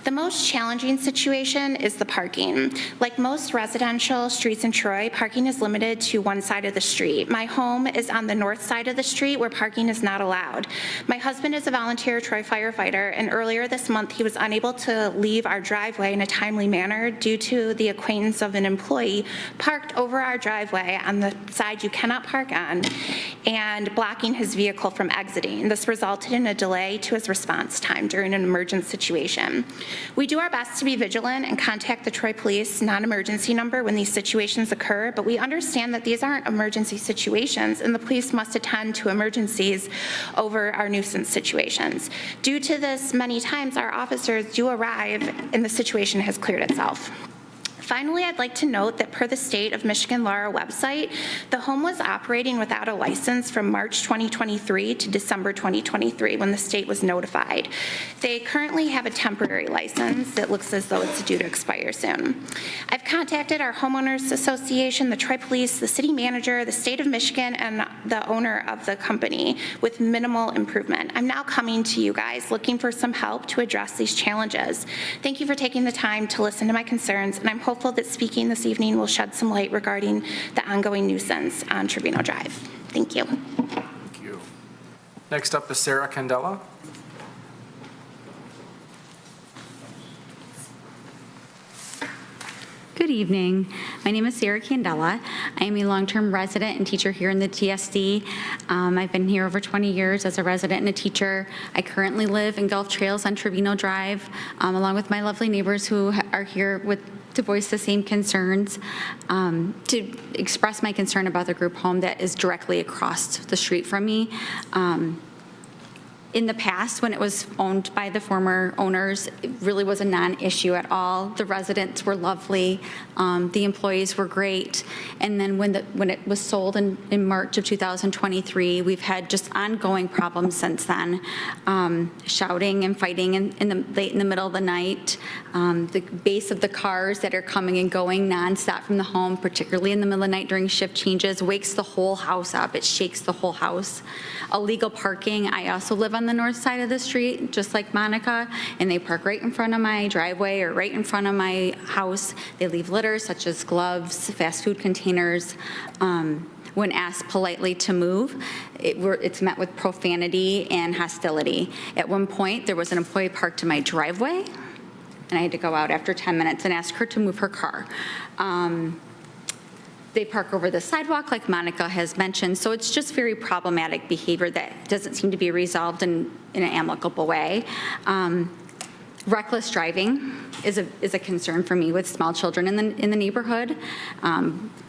R: The most challenging situation is the parking. Like most residential streets in Troy, parking is limited to one side of the street. My home is on the north side of the street where parking is not allowed. My husband is a volunteer Troy firefighter, and earlier this month he was unable to leave our driveway in a timely manner due to the acquaintance of an employee parked over our driveway on the side you cannot park on and blocking his vehicle from exiting. This resulted in a delay to his response time during an emergency situation. We do our best to be vigilant and contact the Troy Police non-emergency number when these situations occur, but we understand that these aren't emergency situations and the police must attend to emergencies over our nuisance situations. Due to this, many times our officers do arrive and the situation has cleared itself. Finally, I'd like to note that per the State of Michigan Law website, the home was operating without a license from March 2023 to December 2023 when the state was notified. They currently have a temporary license that looks as though it's due to expire soon. I've contacted our homeowners association, the Troy Police, the city manager, the state of Michigan, and the owner of the company with minimal improvement. I'm now coming to you guys looking for some help to address these challenges. Thank you for taking the time to listen to my concerns, and I'm hopeful that speaking this evening will shed some light regarding the ongoing nuisance on Trevino Drive. Thank you.
A: Thank you. Next up is Sarah Candela.
S: Good evening. My name is Sarah Candela. I am a long-term resident and teacher here in the TSD. I've been here over 20 years as a resident and a teacher. I currently live in Gulf Trails on Trevino Drive, along with my lovely neighbors who are here to voice the same concerns, to express my concern about the group home that is directly across the street from me. In the past, when it was owned by the former owners, it really was a non-issue at all. The residents were lovely, the employees were great, and then when it was sold in March of 2023, we've had just ongoing problems since then. Shouting and fighting late in the middle of the night, the base of the cars that are coming and going nonstop from the home, particularly in the middle of the night during shift changes, wakes the whole house up. It shakes the whole house. Illegal parking. I also live on the north side of the street, just like Monica, and they park right in front of my driveway or right in front of my house. They leave litter such as gloves, fast food containers. When asked politely to move, it's met with profanity and hostility. At one point, there was an employee parked in my driveway, and I had to go out after 10 minutes and ask her to move her car. They park over the sidewalk, like Monica has mentioned, so it's just very problematic behavior that doesn't seem to be resolved in an amicable way. Reckless driving is a concern for me with small children in the neighborhood. A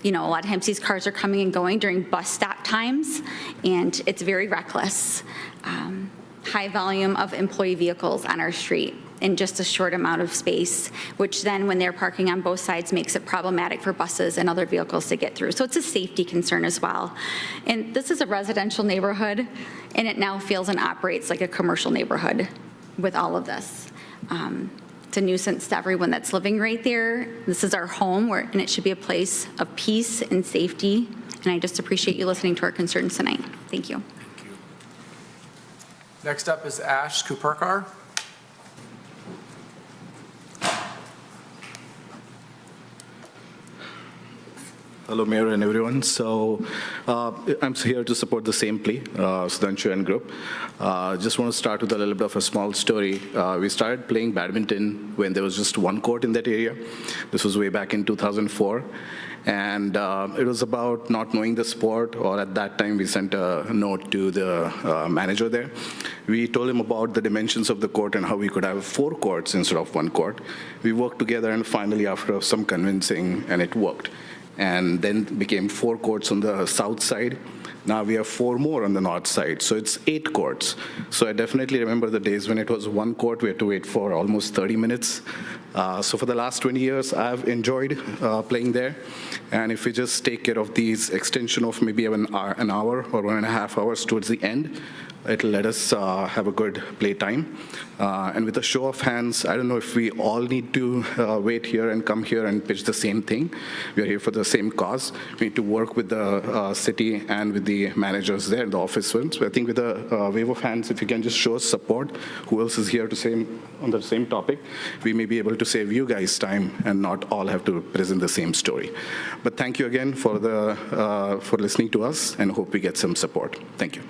S: lot of times these cars are coming and going during bus stop times, and it's very reckless. High volume of employee vehicles on our street in just a short amount of space, which then when they're parking on both sides makes it problematic for buses and other vehicles to get through. So it's a safety concern as well. And this is a residential neighborhood, and it now feels and operates like a commercial neighborhood with all of this. It's a nuisance to everyone that's living right there. This is our home, and it should be a place of peace and safety. And I just appreciate you listening to our concerns tonight. Thank you.
A: Next up is Ash Kuperkar.
T: Hello, Mayor and everyone. So I'm here to support the same plea, Sudhanshu and group. Just want to start with a little bit of a small story. We started playing badminton when there was just one court in that area. This was way back in 2004. And it was about not knowing the sport, or at that time we sent a note to the manager there. We told him about the dimensions of the court and how we could have 4 courts instead of 1 court. We worked together, and finally, after some convincing, and it worked. And then became 4 courts on the south side. Now we have 4 more on the north side, so it's 8 courts. So I definitely remember the days when it was 1 court, we had to wait for almost 30 minutes. So for the last 20 years, I've enjoyed playing there. And if we just take care of these extension of maybe an hour or 1.5 hours towards the end, it'll let us have a good play time. And with a show of hands, I don't know if we all need to wait here and come here and pitch the same thing. We are here for the same cause. We need to work with the city and with the managers there, the office ones. So I think with a wave of hands, if you can just show us support, who else is here to say on the same topic, we may be able to save you guys time and not all have to present the same story. But thank you again for listening to us, and hope we get some support. Thank you.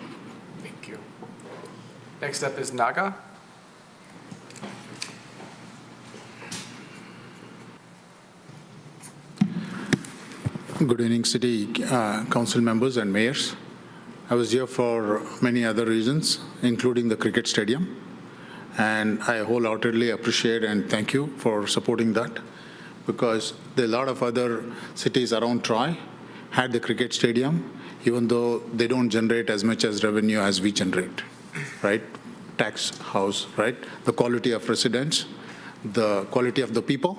A: Next up is Naga.
U: Good evening, City Council members and mayors. I was here for many other reasons, including the cricket stadium, and I wholeheartedly appreciate and thank you for supporting that, because there are a lot of other cities around Troy had the cricket stadium, even though they don't generate as much as revenue as we generate. Right? Tax house, right? The quality of residents, the quality of the people,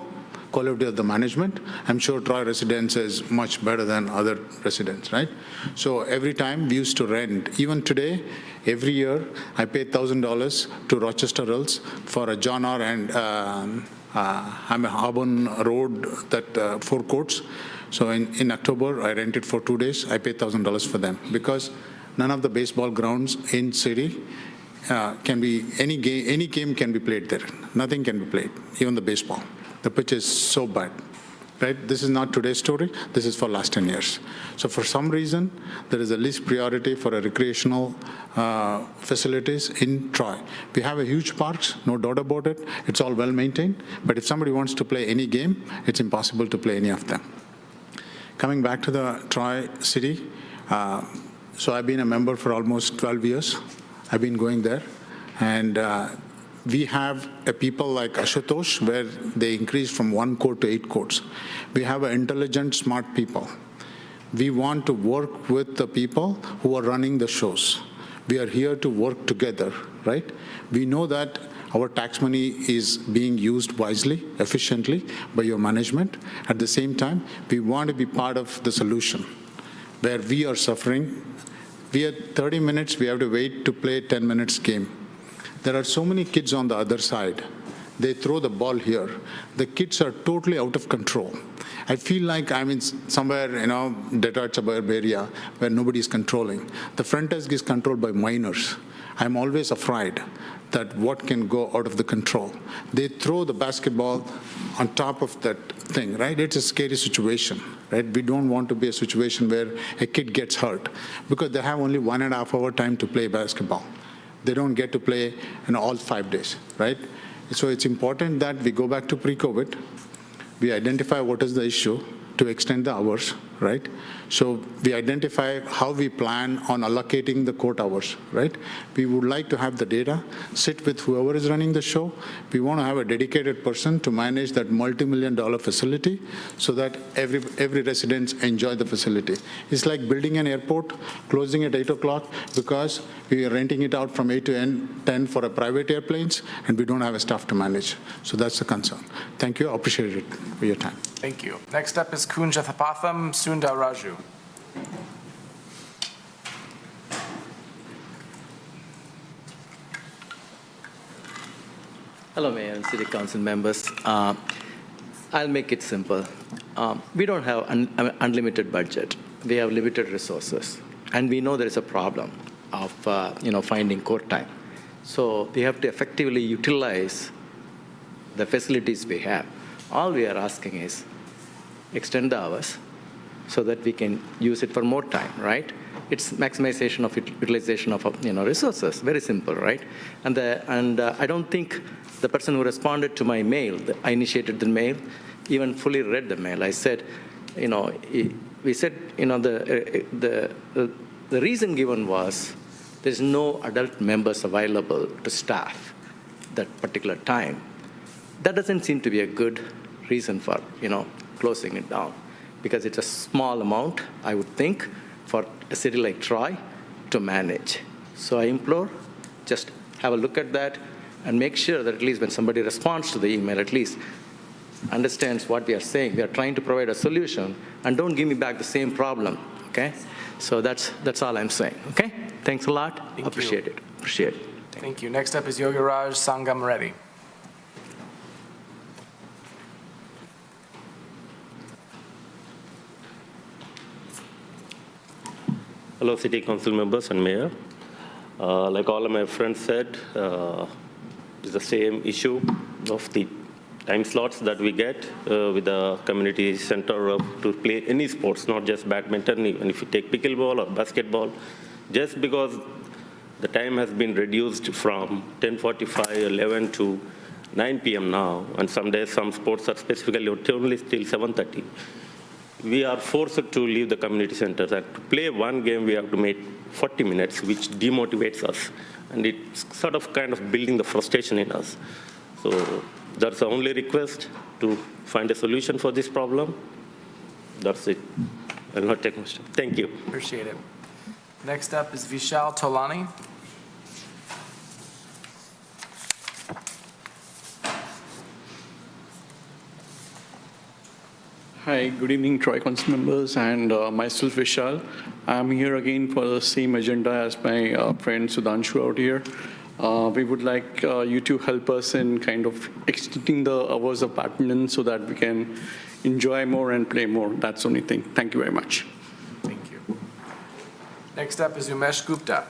U: quality of the management. I'm sure Troy residents is much better than other residents, right? So every time we used to rent, even today, every year, I paid $1,000 to Rochester Hills for a John R. and I'm a Auburn Road, that 4 courts. So in October, I rented for 2 days. I paid $1,000 for them because none of the baseball grounds in city can be, any game can be played there. Nothing can be played, even the baseball. The pitch is so bad, right? This is not today's story. This is for last 10 years. So for some reason, there is a least priority for a recreational facilities in Troy. We have a huge parks, no doubt about it. It's all well maintained. But if somebody wants to play any game, it's impossible to play any of them. Coming back to the Troy city, so I've been a member for almost 12 years. I've been going there, and we have a people like Ashutosh, where they increased from 1 crore to 8 crores. We have intelligent, smart people. We want to work with the people who are running the shows. We are here to work together, right? We know that our tax money is being used wisely, efficiently by your management. At the same time, we want to be part of the solution where we are suffering. We are 30 minutes, we have to wait to play 10 minutes game. There are so many kids on the other side. They throw the ball here. The kids are totally out of control. I feel like I'm in somewhere, Detroit suburb area where nobody's controlling. The front desk is controlled by minors. I'm always afraid that what can go out of the control. They throw the basketball on top of that thing, right? It's a scary situation, right? We don't want to be a situation where a kid gets hurt because they have only 1.5 hour time to play basketball. They don't get to play all 5 days, right? So it's important that we go back to pre-COVID. We identify what is the issue to extend the hours, right? So we identify how we plan on allocating the court hours, right? We would like to have the data, sit with whoever is running the show. We want to have a dedicated person to manage that multi-million-dollar facility so that every resident enjoy the facility. It's like building an airport, closing at 8 o'clock because we are renting it out from 8 to 10 for a private airplanes, and we don't have a staff to manage. So that's the concern. Thank you. I appreciate it for your time.
A: Thank you. Next up is Kunjathapatham Sundaraju.
E: Hello, Mayor and City Council members. I'll make it simple. We don't have unlimited budget. We have limited resources, and we know there is a problem of finding court time. So we have to effectively utilize the facilities we have. All we are asking is extend the hours so that we can use it for more time, right? It's maximization of utilization of resources. Very simple, right? And I don't think the person who responded to my mail, I initiated the mail, even fully read the mail. I said, we said, the reason given was there's no adult members available to staff that particular time. That doesn't seem to be a good reason for, closing it down, because it's a small amount, I would think, for a city like Troy to manage. So I implore, just have a look at that and make sure that at least when somebody responds to the email, at least understands what we are saying. We are trying to provide a solution, and don't give me back the same problem, okay? So that's all I'm saying, okay? Thanks a lot. Appreciate it.
A: Thank you. Next up is Yogiraj Sangam Reddy.
V: Hello, City Council members and Mayor. Like all of my friends said, it's the same issue of the time slots that we get with the community center to play any sports, not just badminton. Even if you take pickleball or basketball, just because the time has been reduced from 10:45, 11 to 9 p.m. now, and some days some sports are specifically only till 7:30. We are forced to leave the community center. And to play one game, we have to make 40 minutes, which demotivates us. And it's sort of kind of building the frustration in us. So that's the only request, to find a solution for this problem. That's it. I'll not take much time. Thank you.
A: Appreciate it. Next up is Vishal Tolani.
W: Hi, good evening, Troy Council members, and myself, Vishal. I'm here again for the same agenda as my friend Sudhanshu out here. We would like you to help us in kind of extending the hours of badminton so that we can enjoy more and play more. That's the only thing. Thank you very much.
A: Thank you. Next up is Umesh Gupta.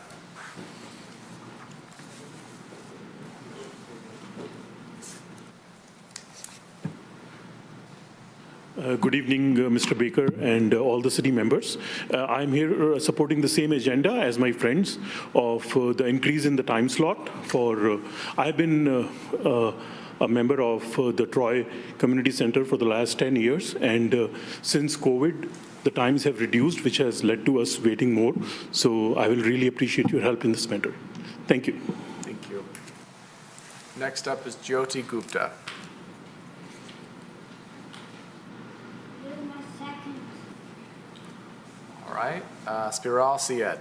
X: Good evening, Mr. Baker and all the city members. I'm here supporting the same agenda as my friends of the increase in the time slot. I've been a member of the Troy Community Center for the last 10 years, and since COVID, the times have reduced, which has led to us waiting more. So I will really appreciate your help in this matter. Thank you.
A: Thank you. Next up is Jyoti Gupta. All right, Spiral Syed.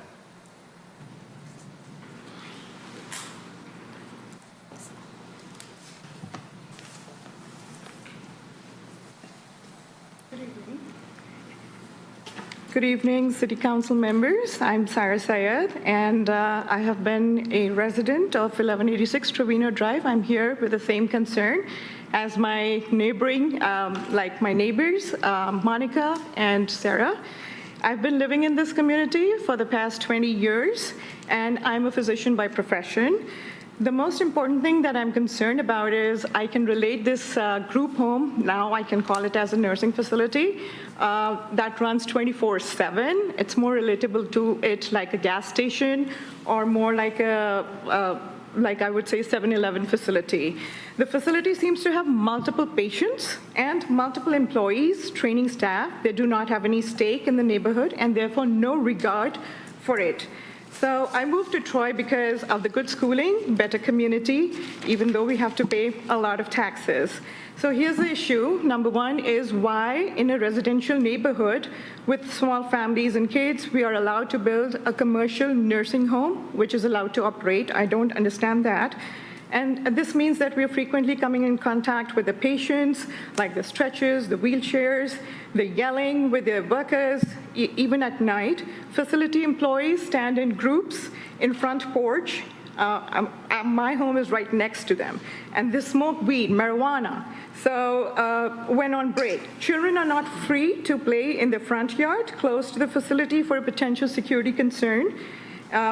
K: Good evening, City Council members. I'm Sarah Syed, and I have been a resident of 1186 Trevino Drive. I'm here with the same concern as my neighbors, Monica and Sarah. I've been living in this community for the past 20 years, and I'm a physician by profession. The most important thing that I'm concerned about is I can relate this group home, now I can call it as a nursing facility, that runs 24/7. It's more relatable to it like a gas station or more like I would say 7-Eleven facility. The facility seems to have multiple patients and multiple employees, training staff. They do not have any stake in the neighborhood and therefore no regard for it. So I moved to Troy because of the good schooling, better community, even though we have to pay a lot of taxes. So here's the issue. Number one is why in a residential neighborhood with small families and kids, we are allowed to build a commercial nursing home, which is allowed to operate. I don't understand that. And this means that we are frequently coming in contact with the patients, like the stretchers, the wheelchairs, the yelling with the workers, even at night. Facility employees stand in groups in front porch. My home is right next to them. And they smoke weed, marijuana. So when on break, children are not free to play in the front yard close to the facility for a potential security concern.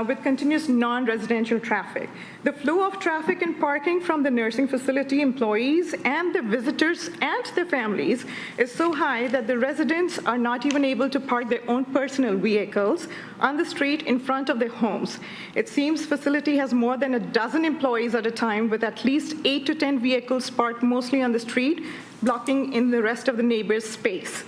K: With continuous non-residential traffic. The flow of traffic and parking from the nursing facility employees and the visitors and their families is so high that the residents are not even able to park their own personal vehicles on the street in front of their homes. It seems facility has more than a dozen employees at a time with at least 8 to 10 vehicles parked mostly on the street, blocking in the rest of the neighbor's space.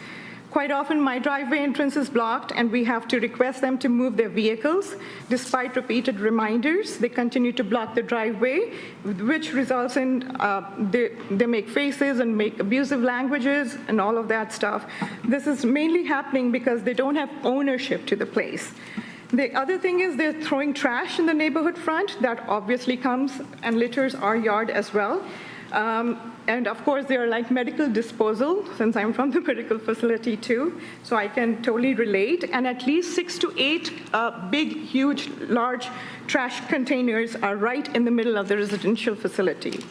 K: Quite often, my driveway entrance is blocked, and we have to request them to move their vehicles. Despite repeated reminders, they continue to block the driveway, which results in they make faces and make abusive languages and all of that stuff. This is mainly happening because they don't have ownership to the place. The other thing is they're throwing trash in the neighborhood front. That obviously comes and litters our yard as well. And of course, they are like medical disposal, since I'm from the medical facility too, so I can totally relate. And at least 6 to 8 big, huge, large trash containers are right in the middle of the residential facility.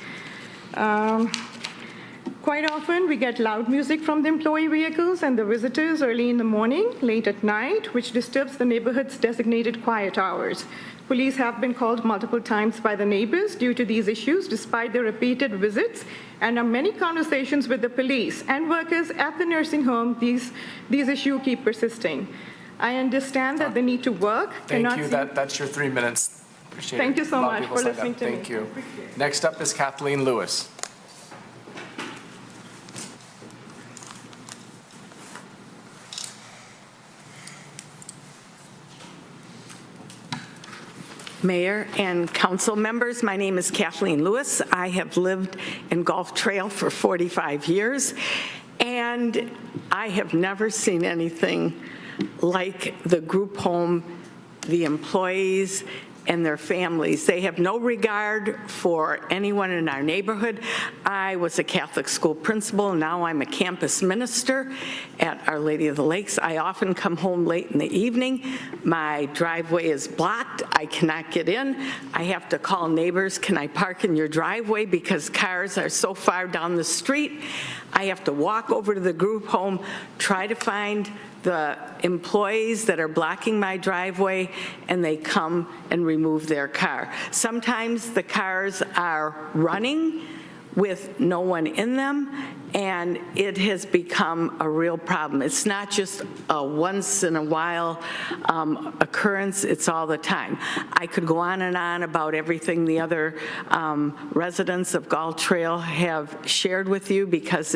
K: Quite often, we get loud music from the employee vehicles and the visitors early in the morning, late at night, which disturbs the neighborhood's designated quiet hours. Police have been called multiple times by the neighbors due to these issues, despite their repeated visits, and on many conversations with the police and workers at the nursing home, these issues keep persisting. I understand that they need to work.
A: Thank you. That's your 3 minutes. Appreciate it.
K: Thank you so much for listening to me.
A: Thank you. Next up is Kathleen Lewis.
C: Mayor and council members, my name is Kathleen Lewis. I have lived in Gulf Trail for 45 years, and I have never seen anything like the group home, the employees, and their families. They have no regard for anyone in our neighborhood. I was a Catholic school principal, now I'm a campus minister at Our Lady of the Lakes. I often come home late in the evening. My driveway is blocked, I cannot get in. I have to call neighbors, can I park in your driveway because cars are so far down the street. I have to walk over to the group home, try to find the employees that are blocking my driveway, and they come and remove their car. Sometimes the cars are running with no one in them, and it has become a real problem. It's not just a once-in-a-while occurrence, it's all the time. I could go on and on about everything the other residents of Gulf Trail have shared with you, because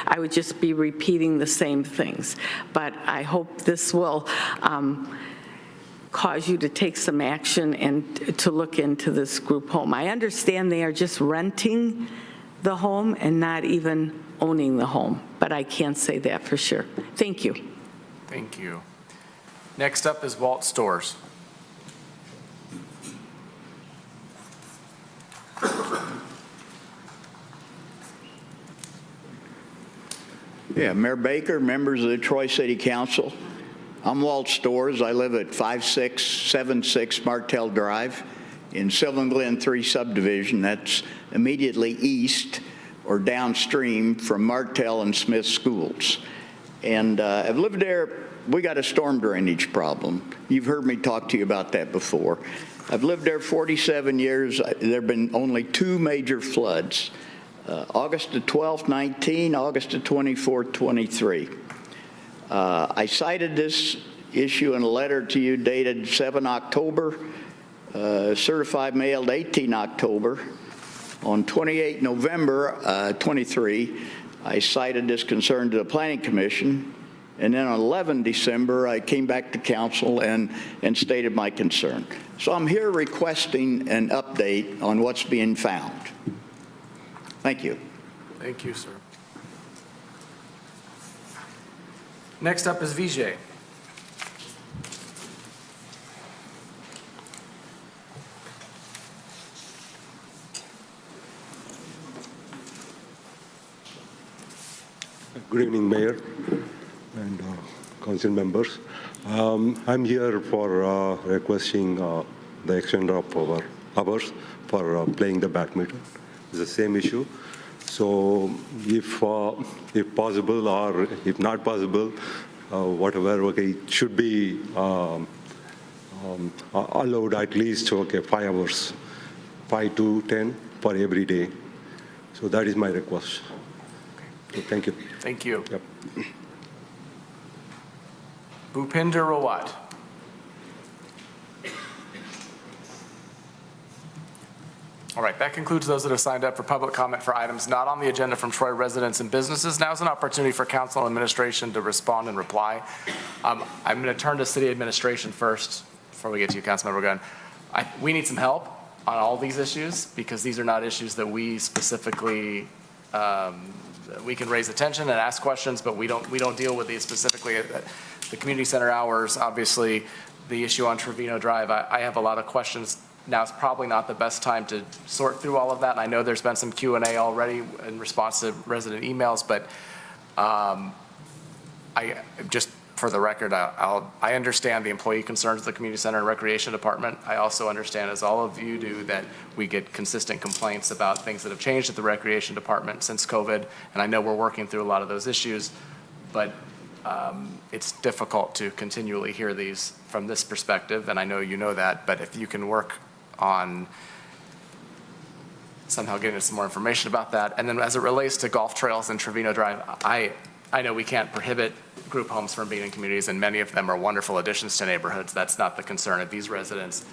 C: I would just be repeating the same things. But I hope this will cause you to take some action and to look into this group home. I understand they are just renting the home and not even owning the home, but I can't say that for sure. Thank you.
A: Thank you. Next up is Walt Stores.
D: Yeah, Mayor Baker, members of the Troy City Council. I'm Walt Stores. I live at 5676 Martell Drive in Sylvan Glen 3 subdivision. That's immediately east or downstream from Martell and Smith schools. And I've lived there. We got a storm drainage problem. You've heard me talk to you about that before. I've lived there 47 years. There have been only 2 major floods. August the 12th, 19, August the 24th, 23. I cited this issue in a letter to you dated 7 October, certified mailed 18 October. On 28 November 23, I cited this concern to the Planning Commission, and then on 11 December, I came back to council and stated my concern. So I'm here requesting an update on what's being found. Thank you.
A: Thank you, sir. Next up is Vijay.
F: Good evening, Mayor and council members. I'm here for requesting the extension of our hours for playing the badminton. It's the same issue. So if possible or if not possible, whatever, okay, it should be allowed at least, okay, 5 hours, 5 to 10 for every day. So that is my request. So thank you.
A: Thank you.
F: Yep.
A: Bhupinder Rawat. All right, that concludes those that have signed up for public comment for items not on the agenda from Troy residents and businesses. Now is an opportunity for council and administration to respond and reply. I'm going to turn to city administration first before we get to you, Councilmember Gunn. We need some help on all these issues because these are not issues that we specifically, we can raise attention and ask questions, but we don't deal with these specifically. The community center hours, obviously, the issue on Trevino Drive, I have a lot of questions. Now is probably not the best time to sort through all of that. And I know there's been some Q&A already in response to resident emails, but I just for the record, I understand the employee concerns of the community center and recreation department. I also understand, as all of you do, that we get consistent complaints about things that have changed at the recreation department since COVID. And I know we're working through a lot of those issues, but it's difficult to continually hear these from this perspective, and I know you know that, but if you can work on somehow getting us some more information about that. And then as it relates to golf trails and Trevino Drive, I know we can't prohibit group homes from being in communities, and many of them are wonderful additions to neighborhoods. That's not the concern of these residents.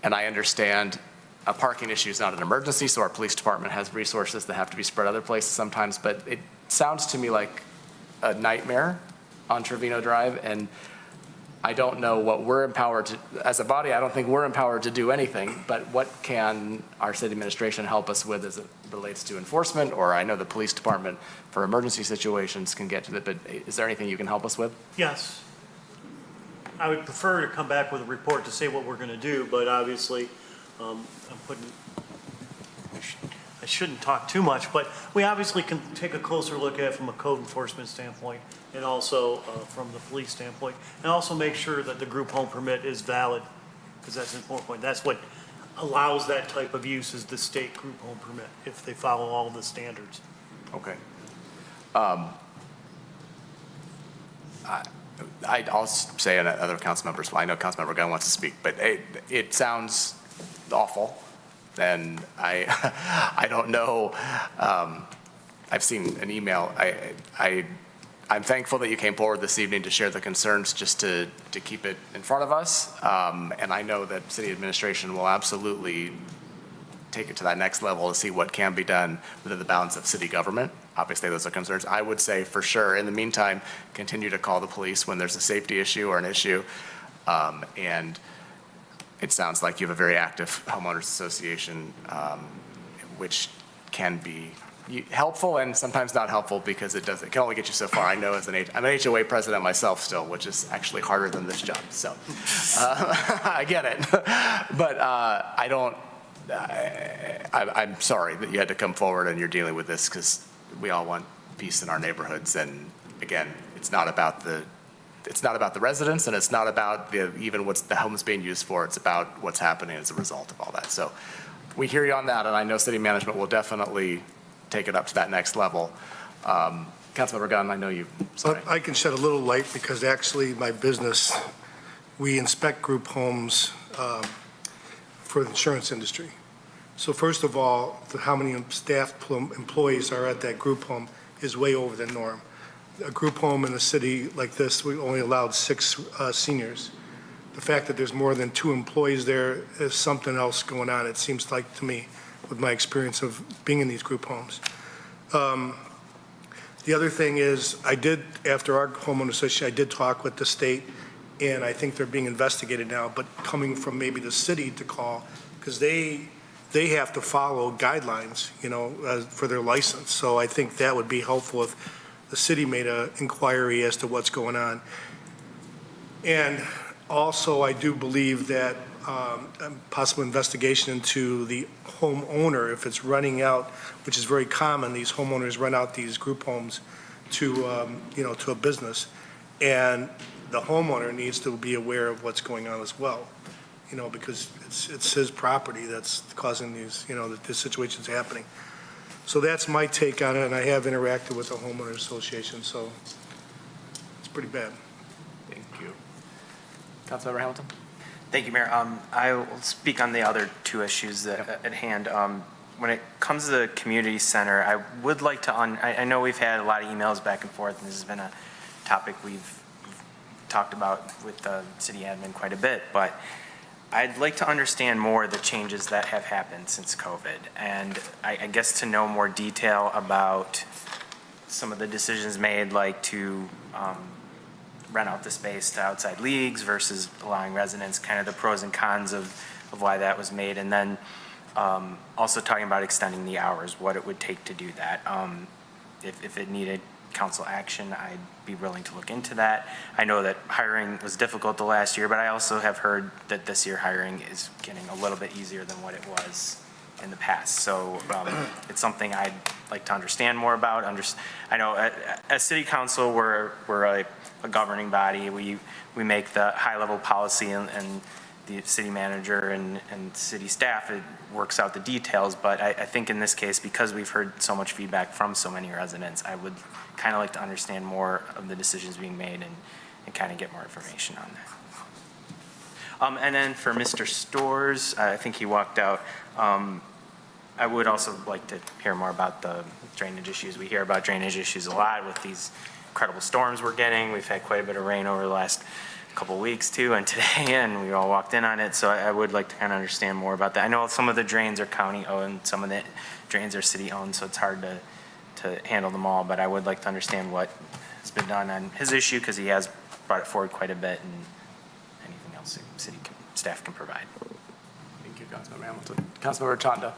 A: And I understand a parking issue is not an emergency, so our police department has resources that have to be spread other places sometimes, but it sounds to me like a nightmare on Trevino Drive, and I don't know what we're empowered to, as a body, I don't think we're empowered to do anything, but what can our city administration help us with as it relates to enforcement? Or I know the police department for emergency situations can get to that, but is there anything you can help us with?
G: Yes. I would prefer to come back with a report to say what we're going to do, but obviously I shouldn't talk too much, but we obviously can take a closer look at it from a code enforcement standpoint and also from the police standpoint, and also make sure that the group home permit is valid, because that's an important point. That's what allows that type of use, is the state group home permit, if they follow all the standards.
A: Okay. I'll say, and other council members, I know Councilmember Gunn wants to speak, but it sounds awful. And I don't know, I've seen an email. I'm thankful that you came forward this evening to share the concerns, just to keep it in front of us. And I know that city administration will absolutely take it to that next level to see what can be done within the bounds of city government. Obviously, those are concerns. I would say for sure, in the meantime, continue to call the police when there's a safety issue or an issue. And it sounds like you have a very active homeowners association, which can be helpful and sometimes not helpful because it can only get you so far. I know I'm an HOA president myself still, which is actually harder than this job. So I get it. But I'm sorry that you had to come forward and you're dealing with this because we all want peace in our neighborhoods. And again, it's not about the residents, and it's not about even what's the homes being used for. It's about what's happening as a result of all that. So we hear you on that, and I know city management will definitely take it up to that next level. Councilmember Gunn, I know you. Sorry.
B: I can shed a little light because actually my business, we inspect group homes for the insurance industry. So first of all, how many staff employees are at that group home is way over the norm. A group home in a city like this, we only allowed 6 seniors. The fact that there's more than 2 employees there is something else going on, it seems like to me, with my experience of being in these group homes. The other thing is, after our homeowner association, I did talk with the state, and I think they're being investigated now, but coming from maybe the city to call, because they have to follow guidelines, for their license. So I think that would be helpful if the city made an inquiry as to what's going on. And also, I do believe that possible investigation into the homeowner, if it's running out, which is very common, these homeowners rent out these group homes to a business, and the homeowner needs to be aware of what's going on as well, because it's his property that's causing these, this situation's happening. So that's my take on it, and I have interacted with the homeowners association, so it's pretty bad.
A: Thank you. Councilmember Hamilton?
H: Thank you, Mayor. I will speak on the other 2 issues at hand. When it comes to the community center, I would like to, I know we've had a lot of emails back and forth, and this has been a topic we've talked about with the city admin quite a bit, but I'd like to understand more the changes that have happened since COVID, and I guess to know more detail about some of the decisions made, like to rent out the space to outside leagues versus allowing residents, kind of the pros and cons of why that was made. And then also talking about extending the hours, what it would take to do that. If it needed council action, I'd be willing to look into that. I know that hiring was difficult the last year, but I also have heard that this year hiring is getting a little bit easier than what it was in the past. So it's something I'd like to understand more about. I know as city council, we're a governing body. We make the high-level policy, and the city manager and city staff, it works out the details. But I think in this case, because we've heard so much feedback from so many residents, I would kind of like to understand more of the decisions being made and kind of get more information on that. And then for Mr. Storrs, I think he walked out. I would also like to hear more about the drainage issues. We hear about drainage issues a lot with these incredible storms we're getting. We've had quite a bit of rain over the last couple of weeks too, and today, and we all walked in on it. So I would like to kind of understand more about that. I know some of the drains are county owned, some of the drains are city owned, so it's hard to handle them all, but I would like to understand what has been done on his issue, because he has brought it forward quite a bit, and anything else city staff can provide.
A: Thank you, Councilmember Hamilton. Councilmember Tanda.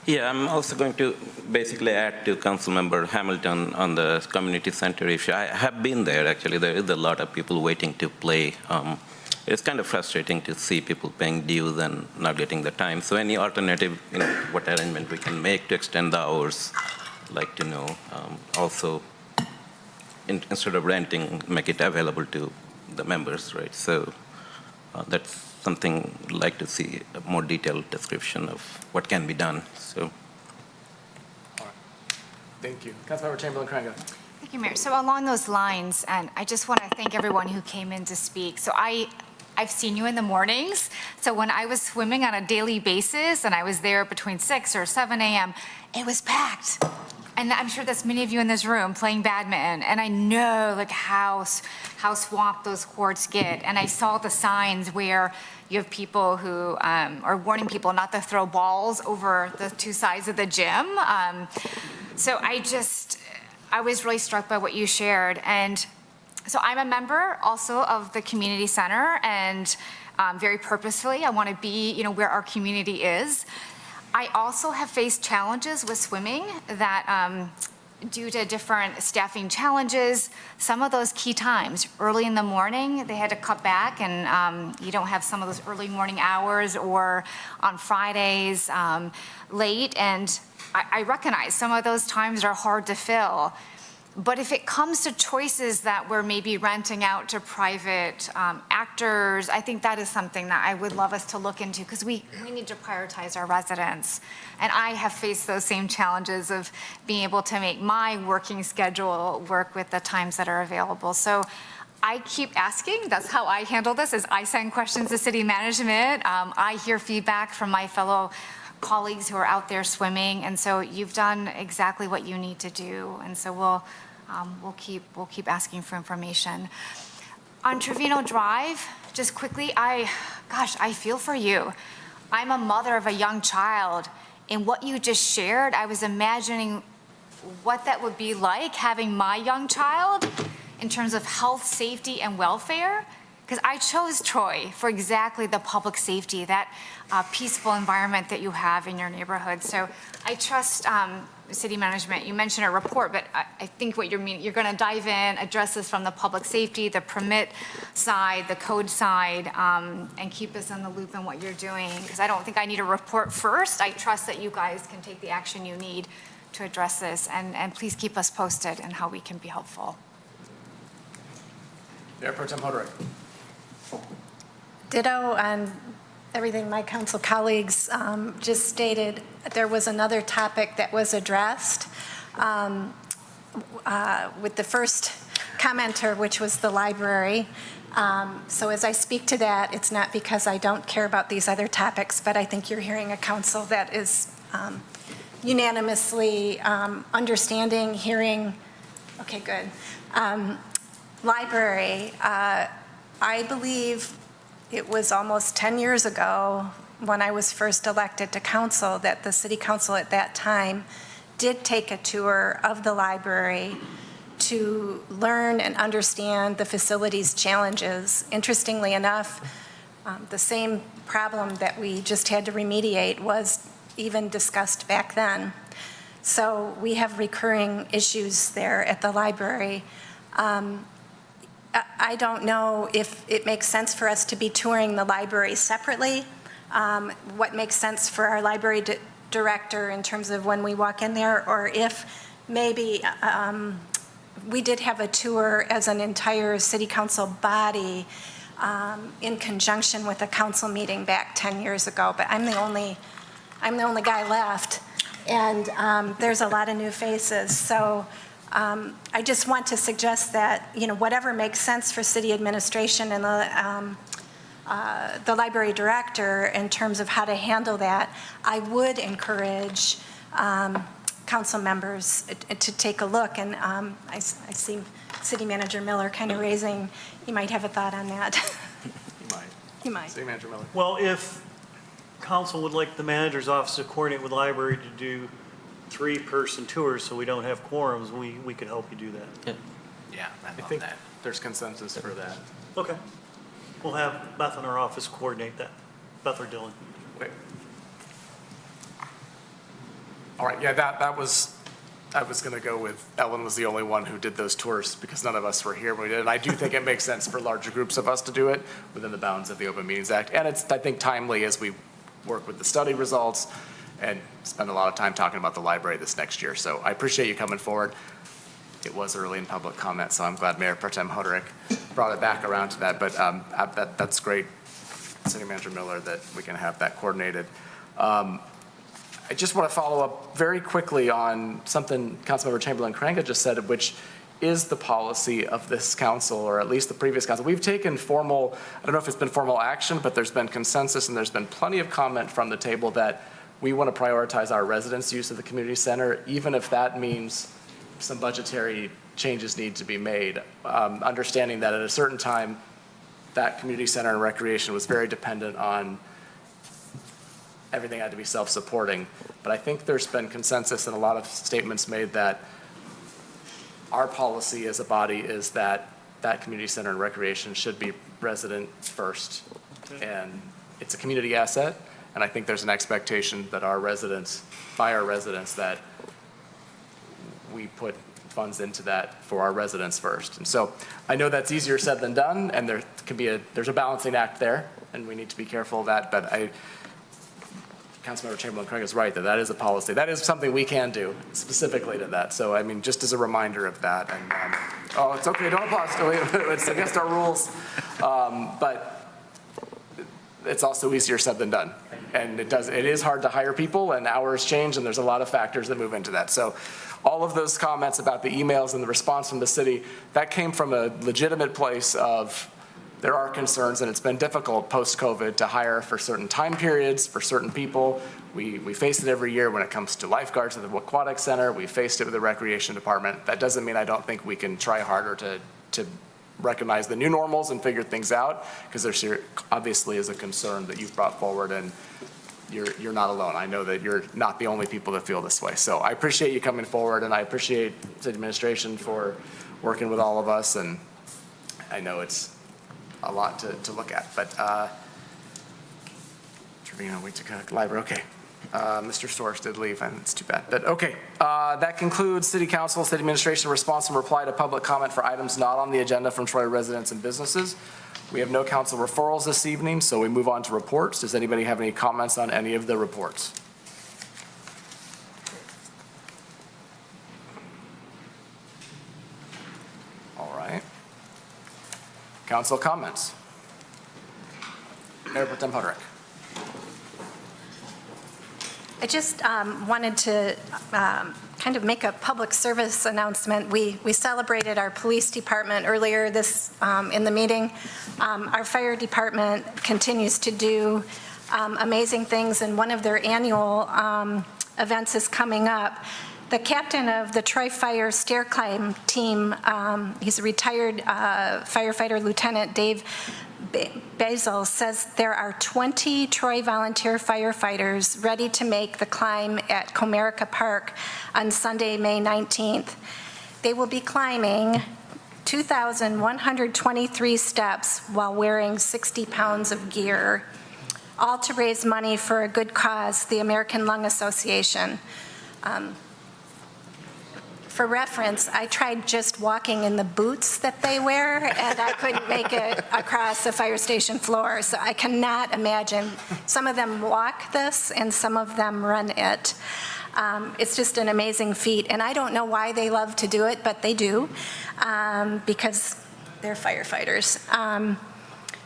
I: Yeah, I'm also going to basically add to Councilmember Hamilton on the community center issue. I have been there, actually. There is a lot of people waiting to play. It's kind of frustrating to see people paying dues and not getting the time. So any alternative, what arrangement we can make to extend the hours, I'd like to know. Also, instead of renting, make it available to the members, right? So that's something I'd like to see, a more detailed description of what can be done. So,
A: all right. Thank you. Councilmember Chamberlain-Crango.
J: Thank you, Mayor. So along those lines, and I just want to thank everyone who came in to speak. So I've seen you in the mornings. So when I was swimming on a daily basis, and I was there between 6 or 7 a.m., it was packed. And I'm sure that's many of you in this room playing badminton, and I know how swamped those courts get. And I saw the signs where you have people who are warning people not to throw balls over the 2 sides of the gym. So I was really struck by what you shared. And So I'm a member also of the community center, and very purposefully, I want to be, where our community is. I also have faced challenges with swimming that, due to different staffing challenges, some of those key times, early in the morning, they had to cut back, and you don't have some of those early morning hours, or on Fridays, late, and I recognize some of those times are hard to fill. But if it comes to choices that we're maybe renting out to private actors, I think that is something that I would love us to look into, because we need to prioritize our residents. And I have faced those same challenges of being able to make my working schedule work with the times that are available. So I keep asking, that's how I handle this, is I send questions to city management. I hear feedback from my fellow colleagues who are out there swimming, and so you've done exactly what you need to do, and so we'll keep asking for information. On Trevino Drive, just quickly, I feel for you. I'm a mother of a young child, and what you just shared, I was imagining what that would be like having my young child in terms of health, safety, and welfare. Because I chose Troy for exactly the public safety, that peaceful environment that you have in your neighborhood. So I trust city management. You mentioned a report, but I think what you're going to dive in, address this from the public safety, the permit side, the code side, and keep us in the loop in what you're doing. Because I don't think I need a report first. I trust that you guys can take the action you need to address this. And please keep us posted on how we can be helpful.
A: Mayor Pro Tem Hoderick.
L: Ditto on everything my council colleagues just stated. There was another topic that was addressed with the first commenter, which was the library. So as I speak to that, it's not because I don't care about these other topics, but I think you're hearing a council that is unanimously understanding, hearing. Okay, good. Library. I believe it was almost 10 years ago when I was first elected to council that the city council at that time did take a tour of the library to learn and understand the facility's challenges. Interestingly enough, the same problem that we just had to remediate was even discussed back then. So we have recurring issues there at the library. I don't know if it makes sense for us to be touring the library separately. What makes sense for our library director in terms of when we walk in there, or if maybe we did have a tour as an entire city council body in conjunction with a council meeting back 10 years ago, but I'm the only guy left, and there's a lot of new faces. So I just want to suggest that, whatever makes sense for city administration and the library director in terms of how to handle that, I would encourage council members to take a look. And I see City Manager Miller kind of raising, you might have a thought on that. You might.
A: City Manager Miller.
G: Well, if council would like the manager's office to coordinate with library to do 3-person tours so we don't have quorums, we could help you do that.
A: Yeah, I think that there's consensus for that.
G: Okay. We'll have Beth in our office coordinate that. Beth or Dylan.
A: Okay. All right, yeah, I was going to go with Ellen was the only one who did those tours because none of us were here when we did it. And I do think it makes sense for larger groups of us to do it within the bounds of the Open Meetings Act. And it's, I think, timely as we work with the study results and spend a lot of time talking about the library this next year. So I appreciate you coming forward. It was early in public comment, so I'm glad Mayor Pro Tem Hoderick brought it back around to that. But that's great, City Manager Miller, that we can have that coordinated. I just want to follow up very quickly on something Councilmember Chamberlain-Kranga just said, which is the policy of this council, or at least the previous council. We've taken formal, I don't know if it's been formal action, but there's been consensus and there's been plenty of comment from the table that we want to prioritize our residents' use of the community center, even if that means some budgetary changes need to be made. Understanding that at a certain time, that community center and recreation was very dependent on everything had to be self-supporting. But I think there's been consensus and a lot of statements made that our policy as a body is that that community center and recreation should be resident first. And it's a community asset, and I think there's an expectation that by our residents, that we put funds into that for our residents first. And so I know that's easier said than done, and there's a balancing act there, and we need to be careful of that, but Councilmember Chamberlain-Craig is right, that is a policy. That is something we can do specifically to that. So, I mean, just as a reminder of that. And, oh, it's okay, don't applaud. It's against our rules. But it's also easier said than done. And it is hard to hire people, and hours change, and there's a lot of factors that move into that. So all of those comments about the emails and the response from the city, that came from a legitimate place of there are concerns, and it's been difficult post-COVID to hire for certain time periods, for certain people. We face it every year when it comes to lifeguards at the Aquatic Center. We faced it with the Recreation Department. That doesn't mean I don't think we can try harder to recognize the new normals and figure things out, because there obviously is a concern that you've brought forward, and you're not alone. I know that you're not the only people that feel this way. So I appreciate you coming forward, and I appreciate city administration for working with all of us, and I know it's a lot to look at, but Trevino, we took a library, okay. Mr. Storrs did leave, and it's too bad, but okay. That concludes City Council, City Administration response and reply to public comment for items not on the agenda from Troy residents and businesses. We have no council referrals this evening, so we move on to reports. Does anybody have any comments on any of the reports? All right. Council comments. Mayor Pro Tem Hoderick.
L: I just wanted to kind of make a public service announcement. We celebrated our police department earlier in the meeting. Our fire department continues to do amazing things, and one of their annual events is coming up. The captain of the Troy Fire stair climb team, he's a retired firefighter, Lieutenant Dave Basil, says there are 20 Troy volunteer firefighters ready to make the climb at Comerica Park on Sunday, May 19th. They will be climbing 2,123 steps while wearing 60 pounds of gear, all to raise money for a good cause, the American Lung Association. For reference, I tried just walking in the boots that they wear, and I couldn't make it across the fire station floor. So I cannot imagine. Some of them walk this, and some of them run it. It's just an amazing feat, and I don't know why they love to do it, but they do, because they're firefighters.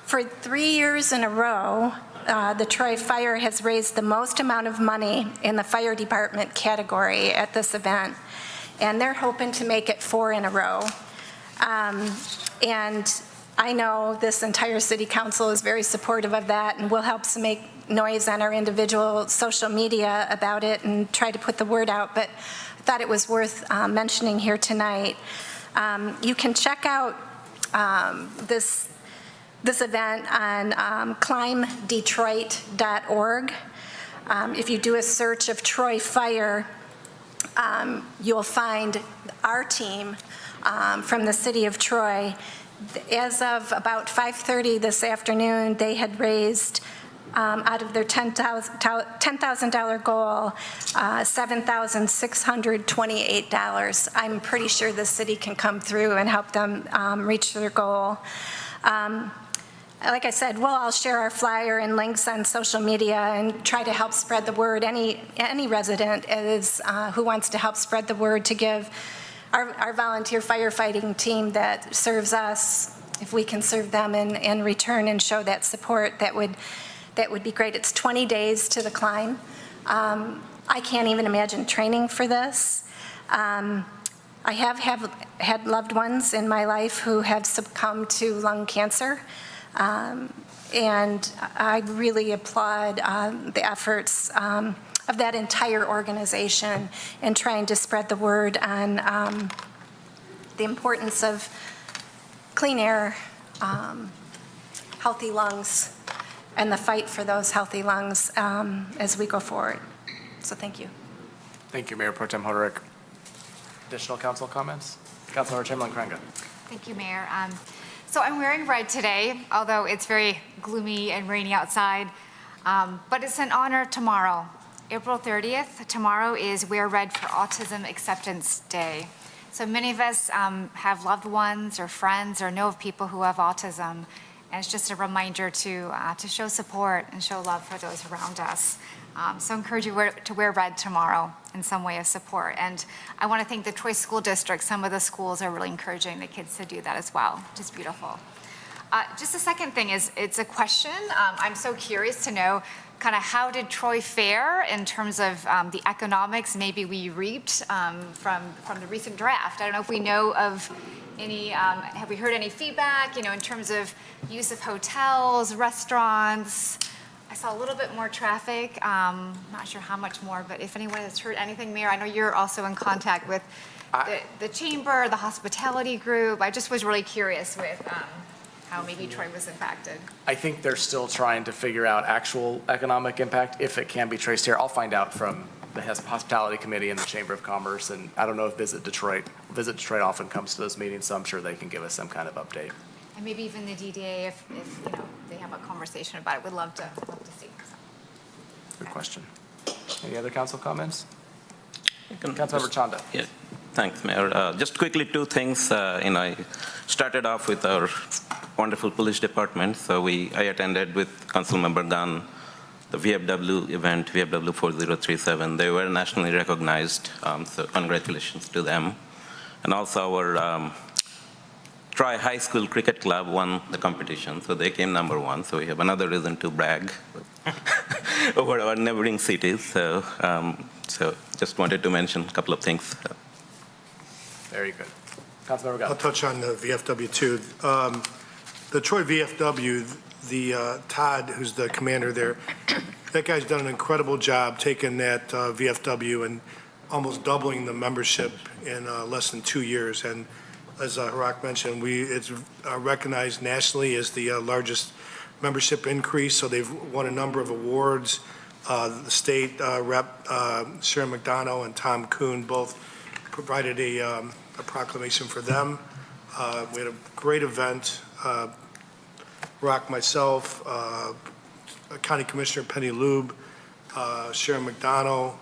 L: For 3 years in a row, the Troy Fire has raised the most amount of money in the fire department category at this event, and they're hoping to make it 4 in a row. And I know this entire city council is very supportive of that, and we'll help to make noise on our individual social media about it and try to put the word out, but I thought it was worth mentioning here tonight. You can check out this event on climbdetroit.org. If you do a search of Troy Fire, you'll find our team from the city of Troy. As of about 5:30 this afternoon, they had raised out of their $10,000 goal, $7,628. I'm pretty sure the city can come through and help them reach their goal. Like I said, we'll all share our flyer and links on social media and try to help spread the word. Any resident who wants to help spread the word to give our volunteer firefighting team that serves us, if we can serve them in return and show that support, that would be great. It's 20 days to the climb. I can't even imagine training for this. I have had loved ones in my life who have succumbed to lung cancer. And I really applaud the efforts of that entire organization in trying to spread the word on the importance of clean air, healthy lungs, and the fight for those healthy lungs as we go forward. So thank you.
A: Thank you, Mayor Pro Tem Hoderick. Additional council comments? Councilmember Chamberlain-Craig.
J: Thank you, Mayor. So I'm wearing red today, although it's very gloomy and rainy outside, but it's an honor tomorrow. April 30th, tomorrow is Wear Red for Autism Acceptance Day. So many of us have loved ones or friends or know of people who have autism, and it's just a reminder to show support and show love for those around us. So I encourage you to wear red tomorrow in some way of support. And I want to thank the Troy School District. Some of the schools are really encouraging the kids to do that as well, which is beautiful. Just the second thing is, it's a question. I'm so curious to know kind of how did Troy fare in terms of the economics maybe we reaped from the recent draft. I don't know if we know of any, have we heard any feedback, in terms of use of hotels, restaurants? I saw a little bit more traffic. Not sure how much more, but if anyone has heard anything, Mayor, I know you're also in contact with the chamber, the hospitality group. I just was really curious with how maybe Troy was impacted.
A: I think they're still trying to figure out actual economic impact, if it can be traced here. I'll find out from the Hospitality Committee and the Chamber of Commerce, and I don't know if Visit Detroit often comes to those meetings, so I'm sure they can give us some kind of update.
J: And maybe even the DDA, if they have a conversation about it, would love to see.
A: Good question. Any other council comments? Councilmember Chanda.
I: Yeah, thanks, Mayor. Just quickly, two things. I started off with our wonderful police department. So I attended with Councilmember Gunn the VFW event, VFW 4037. They were nationally recognized, so congratulations to them. And also our Troy High School Cricket Club won the competition, so they came #1. So we have another reason to brag over our neighboring cities. So just wanted to mention a couple of things.
A: Very good. Councilmember Gunn.
B: I'll touch on the VFW too. The Troy VFW, Todd, who's the commander there, that guy's done an incredible job taking that VFW and almost doubling the membership in less than 2 years. And as Harak mentioned, it's recognized nationally as the largest membership increase. So they've won a number of awards. The state rep, Sharon McDonough and Tom Kuhn, both provided a proclamation for them. We had a great event. Rock, myself, County Commissioner Penny Lube, Sharon McDonough,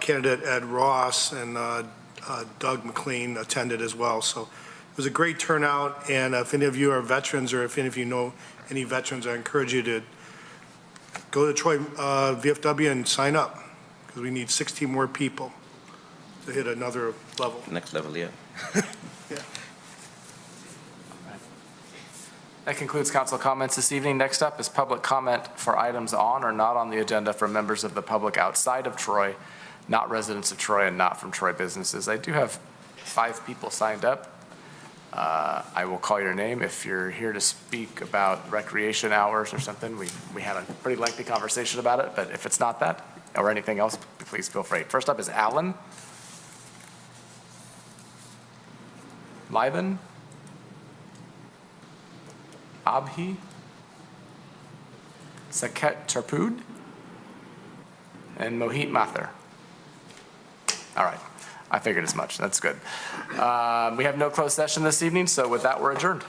B: candidate Ed Ross, and Doug McLean attended as well. So it was a great turnout. And if any of you are veterans, or if any of you know any veterans, I encourage you to go to Troy VFW and sign up, because we need 60 more people to hit another level.
I: Next level, yeah.
B: Yeah.
A: That concludes council comments this evening. Next up is public comment for items on or not on the agenda from members of the public outside of Troy, not residents of Troy, and not from Troy businesses. I do have 5 people signed up. I will call your name if you're here to speak about recreation hours or something. We had a pretty lengthy conversation about it, but if it's not that or anything else, please feel free. First up is Alan. Liven. Abhi, Saket Tarpud, and Mohit Mathur. All right, I figured as much. That's good. We have no closed session this evening, so with that, we're adjourned.